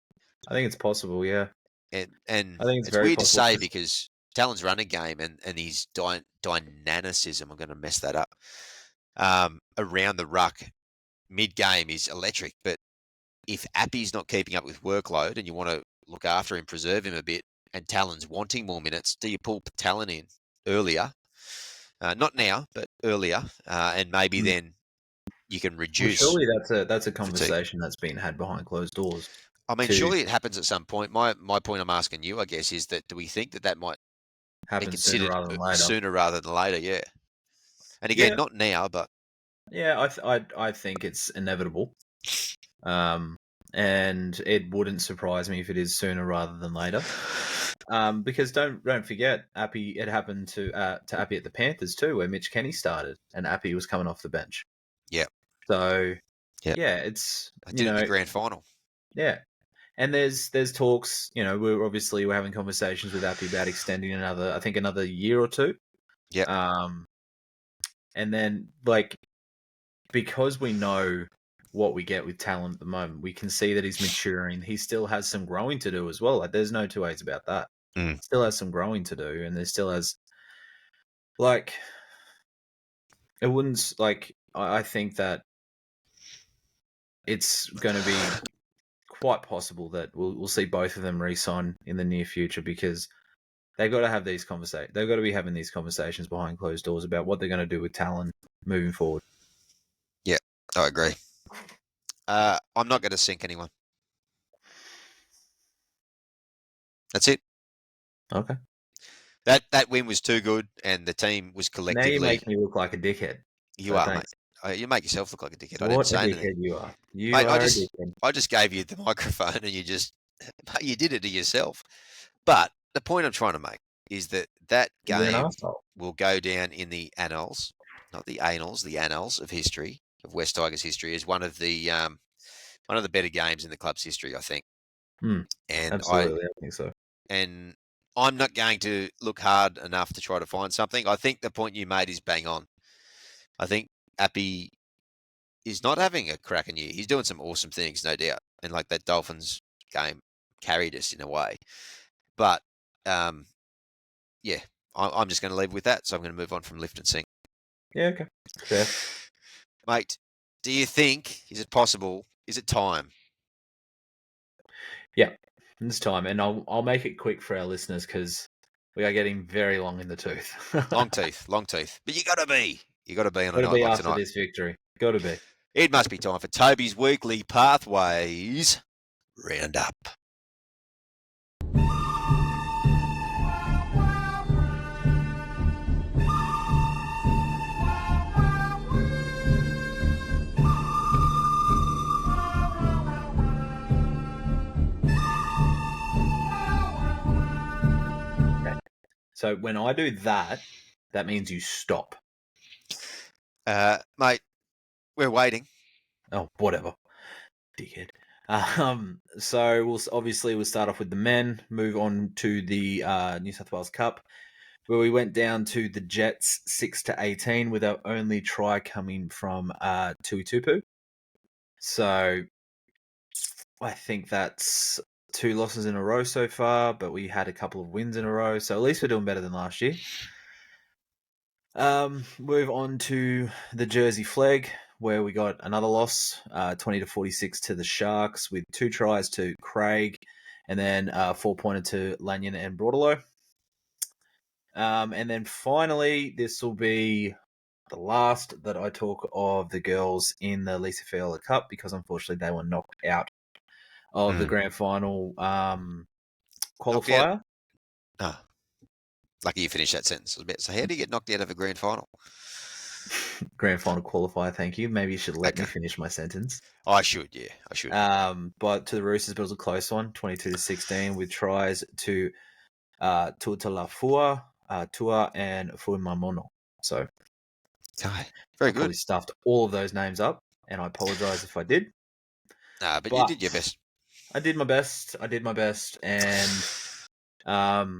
I think it's possible, yeah. And I think it's weird to say because Talon's running game and his dynamicism, I'm going to mess that up, around the ruck mid-game is electric, but if Appy's not keeping up with workload and you want to look after him, preserve him a bit, and Talon's wanting more minutes, do you pull Talon in earlier? Not now, but earlier, and maybe then you can reduce. Well, surely that's a conversation that's been had behind closed doors. I mean, surely it happens at some point. My point I'm asking you, I guess, is that do we think that might happen be considered sooner rather than later? Yeah. And again, not now, but yeah, I think it's inevitable. And it wouldn't surprise me if it is sooner rather than later. Because don't forget, Appy. It happened to Appy at the Panthers too, where Mitch Kenny started, and Appy was coming off the bench. Yeah. So it's the grand final. Yeah, and there's talks. We're having conversations with Appy about extending another year or two. Yeah. And then because we know what we get with Talon at the moment, we can see that he's maturing. He still has some growing to do as well. There's no two ways about that. Still has some growing to do, and there still has it wouldn't I think that it's going to be quite possible that we'll see both of them re-sign in the near future, because they've got to have these conversations. They've got to be having these conversations behind closed doors about what they're going to do with Talon moving forward. Yeah, I agree. I'm not going to sink anyone. That's it. Okay. That win was too good, and the team was collectively. Now you make me look like a dickhead. You are, mate. You make yourself look like a dickhead. What I didn't say a dickhead anything. you are. Mate, I just gave you the microphone, and you did it to yourself. But the point I'm trying to make is that game will go down in the annals, not the annals, the annals of history, of West Tigers history, as one of the better games in the club's history, I think. And absolutely, I think so. And I'm not going to look hard enough to try to find something. I think the point you made is bang on. I think Appy is not having a cracking year. He's doing some awesome things, no doubt. And that Dolphins game carried us in a way. But, I'm just going to leave with that. So I'm going to move on from lift and sink. Yeah, okay. Fair. Mate, do you think, is it possible, is it time? Yeah, it's time. And I'll make it quick for our listeners, because we are getting very long in the tooth. Long teeth. But you got to be on a night like after tonight. This victory. Got to be. It must be time for Toby's weekly Pathways Roundup. So when I do that, that means you stop. Mate, we're waiting. Oh, whatever. Dickhead. So we'll start off with the men, move on to the New South Wales Cup, where we went down to the Jets 6-18 with our only try coming from Tuitupu. So I think that's 2 losses in a row so far, but we had a couple of wins in a row, so at least we're doing better than last year. Move on to the Jersey Flag, where we got another loss, 20-46 to the Sharks, with 2 tries to Craig, and then 4-pointer to Lanyon and Broadalo. And then finally, this will be the last that I talk of the girls in the Lisa Fiola Cup, because unfortunately they were knocked out of the grand final qualifier. Oh. Lucky you finished that sentence. I was about to say, how do you get knocked out of a grand final? Grand final qualifier, thank you. Maybe you should let me finish my sentence. I should, yeah. I should. But to the Roosters, but it was a close one, 22-16, with tries to Tuutalafua, Tua, and Fuimamono. So, very good. Probably stuffed all of those names up, and I apologise if I did. But you did your best. I did my best, and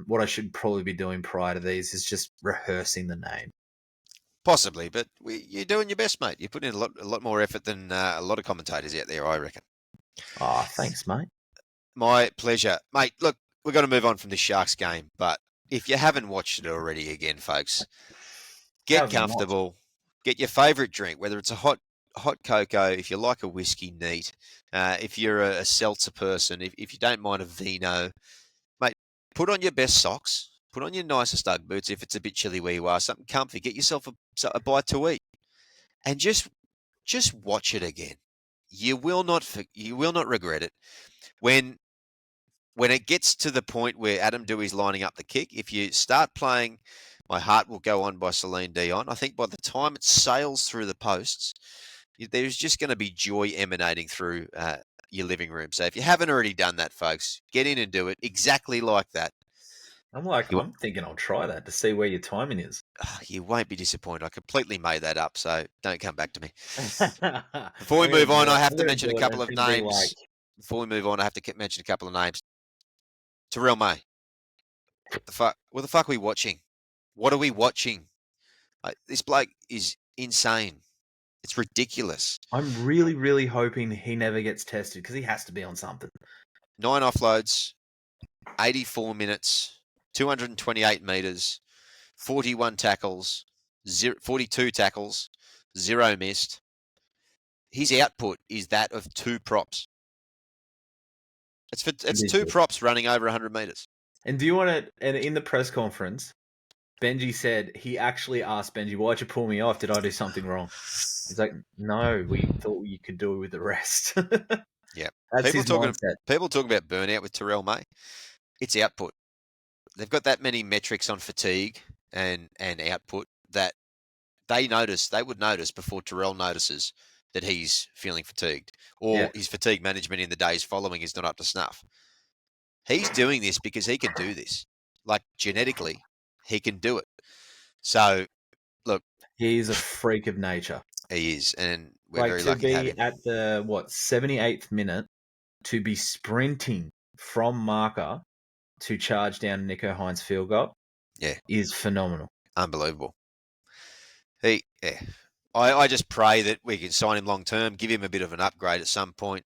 what I should probably be doing prior to these is just rehearsing the name. Possibly, but you're doing your best, mate. You put in a lot more effort than a lot of commentators out there, I reckon. Oh, thanks, mate. My pleasure. Mate, look, we're going to move on from this Sharks game, but if you haven't watched it already, again, folks, get comfortable, get your favourite drink, whether it's a hot cocoa, if you like a whiskey neat, if you're a seltzer person, if you don't mind a vino, mate, put on your best socks, put on your nicest Ugg boots if it's a bit chilly where you are, something comfy, get yourself a bite to eat, and just watch it again. You will not regret it. When it gets to the point where Adam Dewey's lining up the kick, if you start playing My Heart Will Go On by Celine Dion, I think by the time it sails through the posts, there's just going to be joy emanating through your living room. So if you haven't already done that, folks, get in and do it exactly like that. I'm thinking I'll try that to see where your timing is. You won't be disappointed. I completely made that up, so don't come back to me. Before we move on, I have to mention a couple of names. Before we move on, I have to mention a couple of names. Terrell May. What the fuck are we watching? What are we watching? This bloke is insane. It's ridiculous. I'm really, really hoping he never gets tested because he has to be on something. 9 offloads, 84 minutes, 228 metres, 41 tackles, 42 tackles, 0 missed. His output is that of 2 props. It's 2 props running over 100 metres. And do you want to? And in the press conference, Benji said he actually asked Benji, "Why'd you pull me off? Did I do something wrong?" He's like, "No, we thought you could do it with the rest." Yeah, that's his mindset. People talk about burnout with Terrell May. It's output. They've got that many metrics on fatigue and output that they would notice before Terrell notices that he's feeling fatigued or his fatigue management in the days following is not up to snuff. He's doing this because he can do this. Like genetically, he can do it. So, look. He's a freak of nature. He is, and we're very lucky to have him. To be at the, 78th minute, to be sprinting from marker to charge down Nico Hines' field goal is phenomenal. Unbelievable. I just pray that we can sign him long term, give him a bit of an upgrade at some point,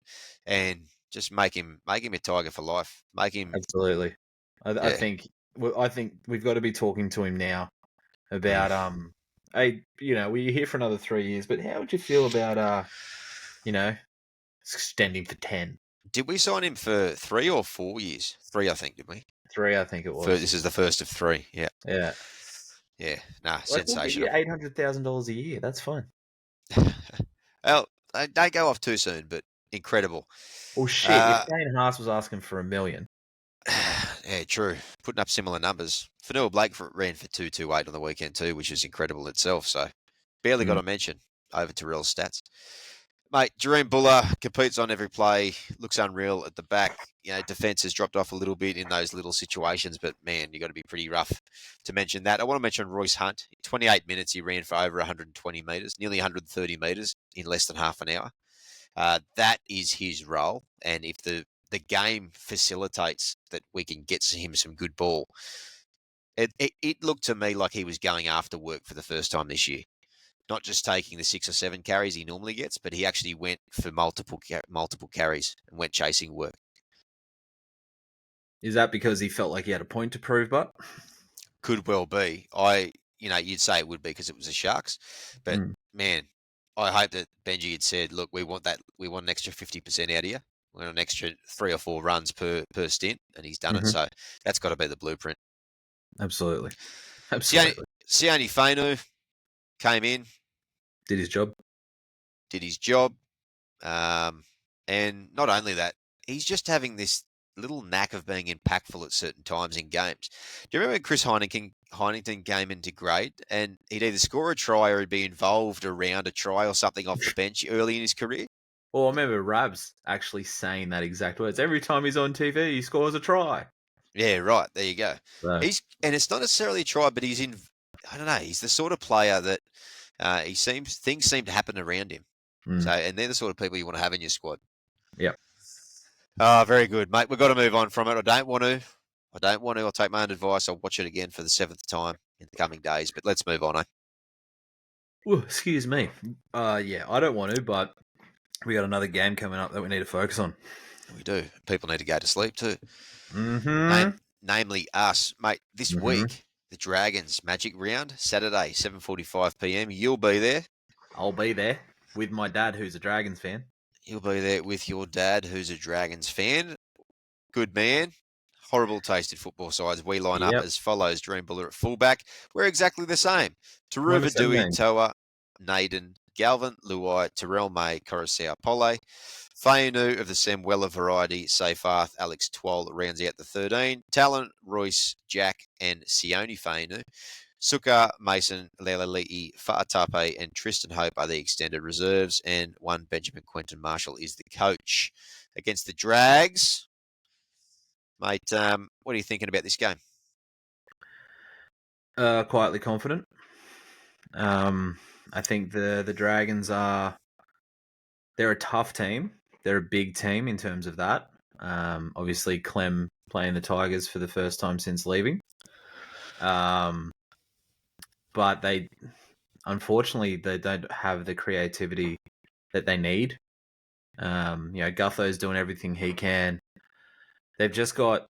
and just make him a Tiger for life. Make him absolutely. I think we've got to be talking to him now about we're here for another 3 years, but how would you feel about extending for 10? Did we sign him for 3 or 4 years? 3, I think, did we? 3, I think it was. This is the first of 3. Yeah. Yeah. Yeah. Nah, sensational. $800,000 a year. That's fine. Well, they go off too soon, but incredible. Well, shit. If Dane Haas was asking for $1 million. Yeah, true. Putting up similar numbers. Fanua Blake ran for 228 on the weekend too, which is incredible itself. So barely got a mention over Terrell's stats. Mate, Jerome Buller competes on every play, looks unreal at the back. Defense has dropped off a little bit in those little situations, but man, you got to be pretty rough to mention that. I want to mention Royce Hunt. In 28 minutes, he ran for over 120 metres, nearly 130 metres in less than half an hour. That is his role, and if the game facilitates that we can get him some good ball, it looked to me like he was going after work for the first time this year. Not just taking the 6 or 7 carries he normally gets, but he actually went for multiple carries and went chasing work. Is that because he felt like he had a point to prove, but? Could well be. You'd say it would be because it was the Sharks, but man, I hope that Benji had said, look, we want an extra 50% out of you. We want an extra 3 or 4 runs per stint, and he's done it. So that's got to be the blueprint. Absolutely. Sione Fainu came in. Did his job. And not only that, he's just having this little knack of being impactful at certain times in games. Do you remember when Chris Heinington came into grade and he'd either score a try or he'd be involved around a try or something off the bench early in his career? Well, I remember Rabs actually saying that exact words. Every time he's on TV, he scores a try. Yeah, right. There you go. Right. And it's not necessarily a try, but he's the sort of player that things seem to happen around him. So, and they're the sort of people you want to have in your squad. Yep. Very good, mate. We've got to move on from it. I don't want to. I'll take my own advice. I'll watch it again for the 7th time in the coming days. But let's move on, eh? Ooh, excuse me. Yeah, I don't want to, but we got another game coming up that we need to focus on. We do. People need to go to sleep too. Namely us, mate. This week, the Dragons Magic Round, Saturday, 7:45 p.m. You'll be there. I'll be there with my dad, who's a Dragons fan. You'll be there with your dad, who's a Dragons fan. Good man. horrible tasted football sides, we line up as follows. Dream Buller at fullback. We're exactly the same. Taruva, Dewey, Toa, Naden, Galvin, Luai, Terrell May, Coruscant, Pole. Fainu of the Sam Weller variety, Seyfarth, Alex Twal rounds out the 13. Talon, Royce, Jack, and Sione Fainu. Suka, Mason, Lelali'i, Fa'atape, and Tristan Hope are the extended reserves, and one Benjamin Quentin Marshall is the coach. Against the Drags, mate, what are you thinking about this game? Quietly confident. I think the Dragons they're a tough team. They're a big team in terms of that. Obviously, Clem playing the Tigers for the first time since leaving. But unfortunately, they don't have the creativity that they need. Gutho's doing everything he can. They've just got,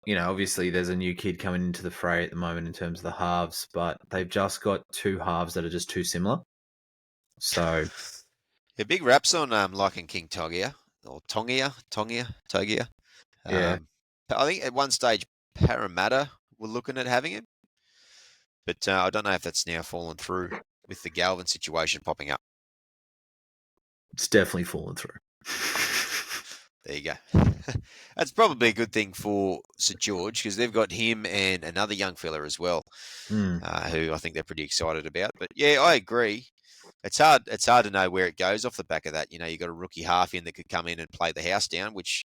obviously there's a new kid coming into the fray at the moment in terms of the halves, but they've just got two halves that are just too similar. So, yeah, big raps on liking King Togia or Togia. Yeah. I think at one stage Parramatta were looking at having him, but I don't know if that's now fallen through with the Galvin situation popping up. It's definitely fallen through. There you go. That's probably a good thing for St George because they've got him and another young fella as well, who I think they're pretty excited about. But yeah, I agree. It's hard to know where it goes off the back of that. You've got a rookie half in that could come in and play the house down, which,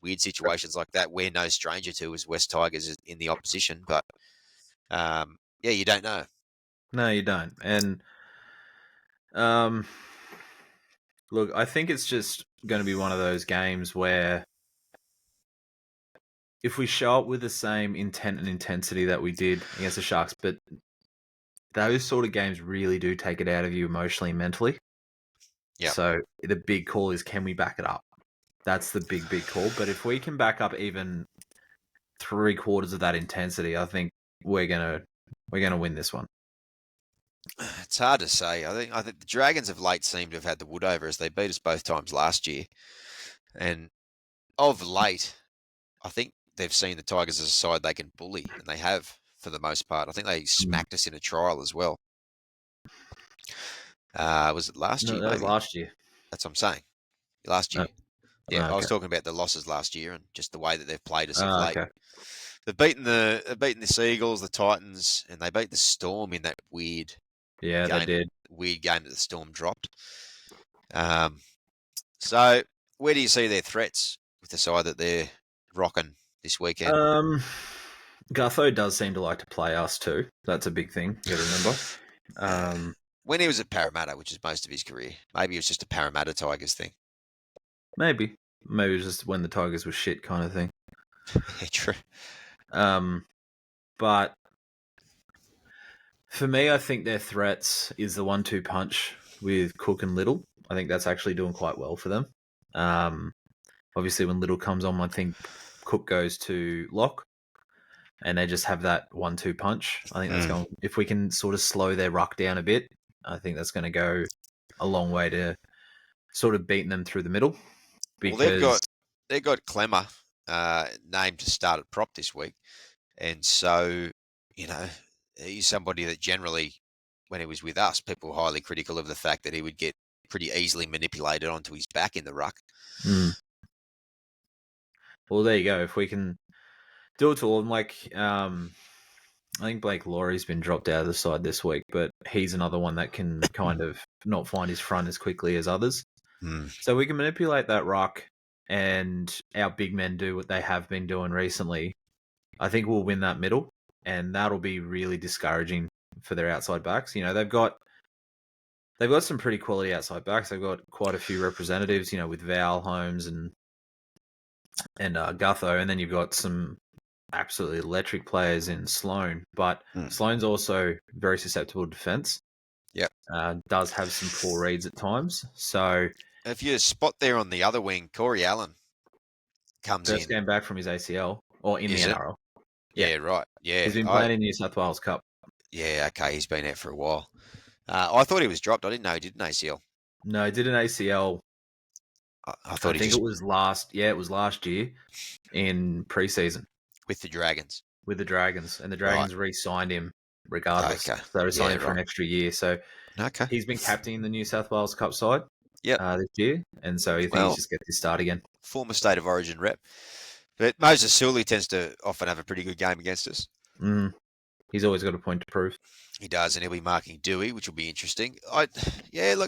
weird situations like that we're no stranger to as West Tigers in the opposition. But you don't know. No, you don't. And look, I think it's just going to be one of those games where if we show up with the same intent and intensity that we did against the Sharks, but those sort of games really do take it out of you emotionally and mentally. Yeah. So the big call is, can we back it up? That's the big call. But if we can back up even 3/4 of that intensity, I think we're gonna win this one. It's hard to say. I think the Dragons of late seem to have had the wood over us. They beat us both times last year, and of late, I think they've seen the Tigers as a side they can bully, and they have for the most part. I think they smacked us in a trial as well. Was it last year? No, that was last year. That's what I'm saying. Last year. Yeah, okay. I was talking about the losses last year and just the way that they've played us of late. Okay. They've beaten the Seagulls, the Titans, and they beat the Storm in that weird. Yeah, they did. Weird game that the Storm dropped. So where do you see their threats with the side that they're rocking this weekend? Gutho does seem to like to play us too. That's a big thing, you got to remember. When he was at Parramatta, which is most of his career, maybe it was just a Parramatta Tigers thing. Maybe it was just when the Tigers were shit kind of thing. Yeah, true. But for me, I think their threats is the 1-2 punch with Cook and Little. I think that's actually doing quite well for them. Obviously, when Little comes on, I think Cook goes to lock, and they just have that 1-2 punch. I think that's going. If we can sort of slow their ruck down a bit, I think that's going to go a long way to sort of beating them through the middle. Because they've got Clemmer named to start at prop this week, and so he's somebody that generally, when he was with us, people were highly critical of the fact that he would get pretty easily manipulated onto his back in the ruck. Well, there you go. If we can do it to all, I think Blake Laurie's been dropped out of the side this week, but he's another one that can kind of not find his front as quickly as others. So we can manipulate that ruck, and our big men do what they have been doing recently. I think we'll win that middle, and that'll be really discouraging for their outside backs. They've got some pretty quality outside backs. They've got quite a few representatives, with Val, Holmes, and Gutho, and then you've got some absolutely electric players in Sloan. But Sloan's also very susceptible to defence. Yep. Does have some poor reads at times. So if you spot there on the other wing, Corey Allen comes first in. game back from his ACL or in the NRL. Yeah, right. Yeah, he's been playing in New South Wales Cup. Yeah, okay, he's been out for a while. I thought he was dropped. I didn't know he did an ACL. No, he did an ACL. I think it was last. Yeah, it was last year. in preseason with the Dragons. With the Dragons, and the Dragons re-signed him regardless. Okay. So they signed him for an extra year. So he's been captaining the New South Wales Cup side this year, and so he thinks just get his start again. Former State of Origin rep. But Moses Sully tends to often have a pretty good game against us. He's always got a point to prove. He does, and he'll be marking Dewey, which will be interesting. Look, they're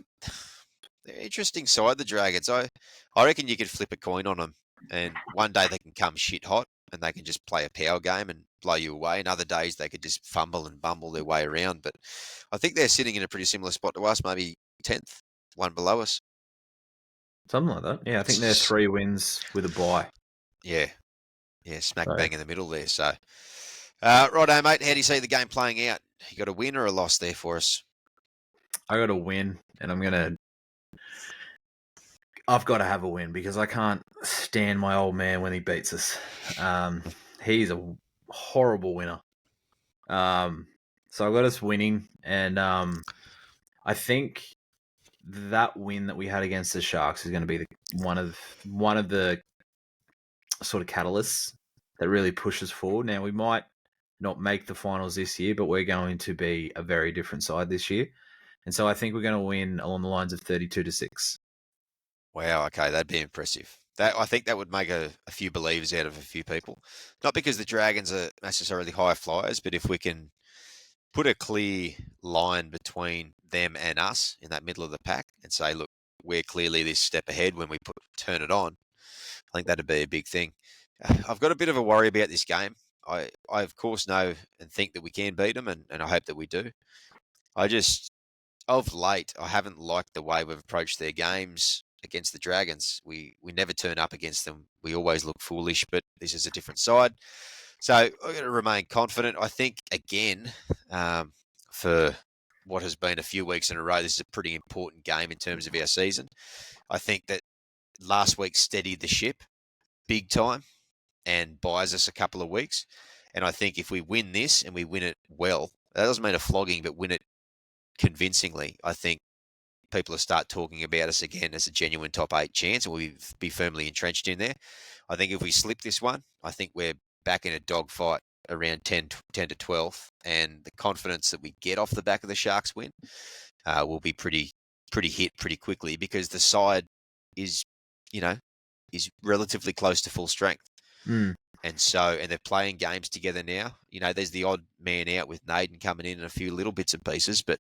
an interesting side, the Dragons. I reckon you could flip a coin on them, and one day they can come shit hot, and they can just play a power game and blow you away. And other days they could just fumble and bumble their way around. But I think they're sitting in a pretty similar spot to us, maybe 10th, one below us. Something like that. Yeah, I think they're 3 wins with a bye. Yeah, smack bang in the middle there. So, righto, mate. How do you see the game playing out? You got a win or a loss there for us? I got a win, and I've got to have a win because I can't stand my old man when he beats us. He's a horrible winner. So I got us winning, and I think that win that we had against the Sharks is going to be one of the sort of catalysts that really pushes forward. Now, we might not make the finals this year, but we're going to be a very different side this year. And so I think we're going to win along the lines of 32-6. Wow, okay, that'd be impressive. I think that would make a few believers out of a few people. Not because the Dragons are necessarily high flyers, but if we can put a clear line between them and us in that middle of the pack and say, look, we're clearly this step ahead when we turn it on, I think that'd be a big thing. I've got a bit of a worry about this game. I of course know and think that we can beat them, and I hope that we do. Of late, I haven't liked the way we've approached their games against the Dragons. We never turn up against them. We always look foolish, but this is a different side. So I've got to remain confident. I think, again, for what has been a few weeks in a row, this is a pretty important game in terms of our season. I think that last week steadied the ship big time and buys us a couple of weeks. And I think if we win this and we win it well, that doesn't mean a flogging, but win it convincingly, I think people will start talking about us again as a genuine top 8 chance, and we'll be firmly entrenched in there. I think if we slip this one, I think we're back in a dogfight around 10 to 12, and the confidence that we get off the back of the Sharks win will be pretty hit pretty quickly, because the side is relatively close to full strength. And they're playing games together now. There's the odd man out with Naden coming in and a few little bits and pieces, but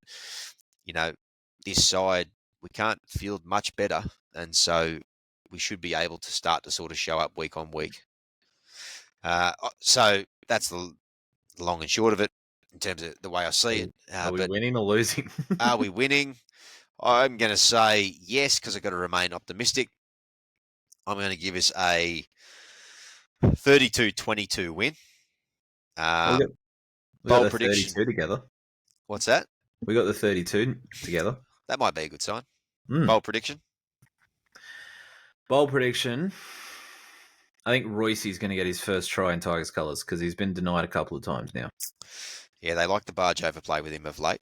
this side, we can't field much better, and so we should be able to start to sort of show up week on week. So that's the long and short of it in terms of the way I see it. Are we winning or losing? Are we winning? I'm going to say yes, because I've got to remain optimistic. I'm going to give us a 32-22 win. We got bold the prediction. 32 together. What's that? We got the 32 together. That might be a good sign. Bold prediction. Bold prediction. I think Royce is going to get his first try in Tigers colours, because he's been denied a couple of times now. Yeah, they like the barge overplay with him of late.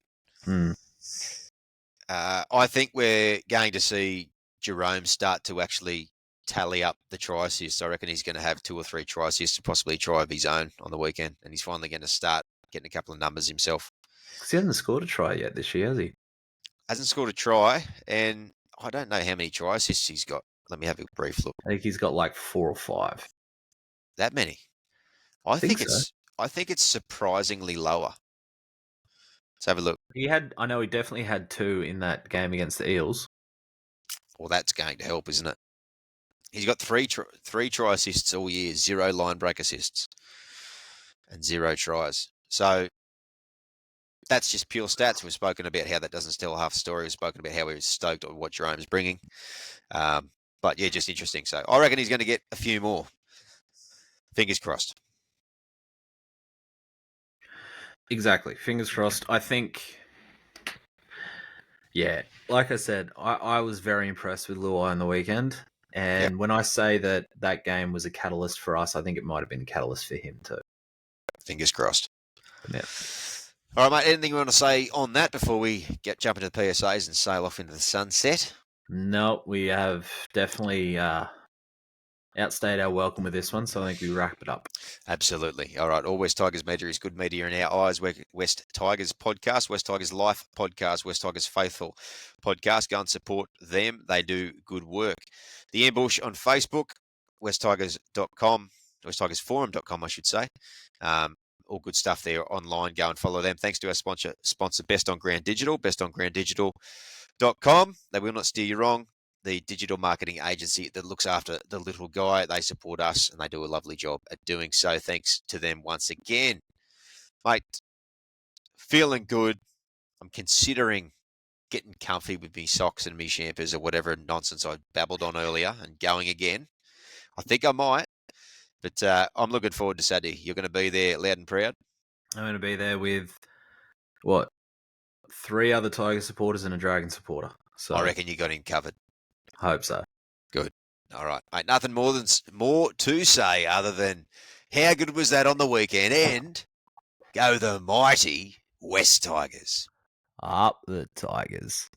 I think we're going to see Jerome start to actually tally up the try assists. I reckon he's going to have 2 or 3 try assists, and possibly a try of his own on the weekend, and he's finally going to start getting a couple of numbers himself. Because he hasn't scored a try yet this year, has he? Hasn't scored a try, and I don't know how many try assists he's got. Let me have a brief look. I think he's got like 4 or 5. That many? I think so. it's surprisingly lower. Let's have a look. I know he definitely had 2 in that game against the Eels. Well, that's going to help, isn't it? He's got 3 try assists all year, 0 line break assists, and 0 tries. So that's just pure stats. We've spoken about how that doesn't tell half the story. We've spoken about how we're stoked on what Jerome's bringing. But yeah, just interesting. So I reckon he's going to get a few more. Fingers crossed. Exactly. Fingers crossed. I think, yeah, like I said, I was very impressed with Luai on the weekend. And when I say that game was a catalyst for us, I think it might have been a catalyst for him too. Fingers crossed. Yeah. All right, mate. Anything you want to say on that before we jump into the PSAs and sail off into the sunset? No, we have definitely outstayed our welcome with this one, so I think we wrap it up. Absolutely. All right. All West Tigers media is good media in our eyes. West Tigers podcast, West Tigers Life podcast, West Tigers Faithful podcast. Go and support them. They do good work. The Ambush on Facebook, westtigers.com, westtigersforum.com, I should say. All good stuff there online. Go and follow them. Thanks to our sponsor Best on Ground Digital, bestongrounddigital.com. They will not steer you wrong. The digital marketing agency that looks after the little guy. They support us and they do a lovely job at doing so. Thanks to them once again. Mate, feeling good. I'm considering getting comfy with me socks and me champers or whatever nonsense I babbled on earlier and going again. I think I might, but I'm looking forward to Saturday. You're going to be there loud and proud? I'm going to be there with, 3 other Tiger supporters and a Dragon supporter. So I reckon you got him covered. Hope so. Good. All right, mate. Nothing more to say other than how good was that on the weekend, and go the mighty West Tigers. Up the Tigers.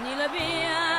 Ni le bien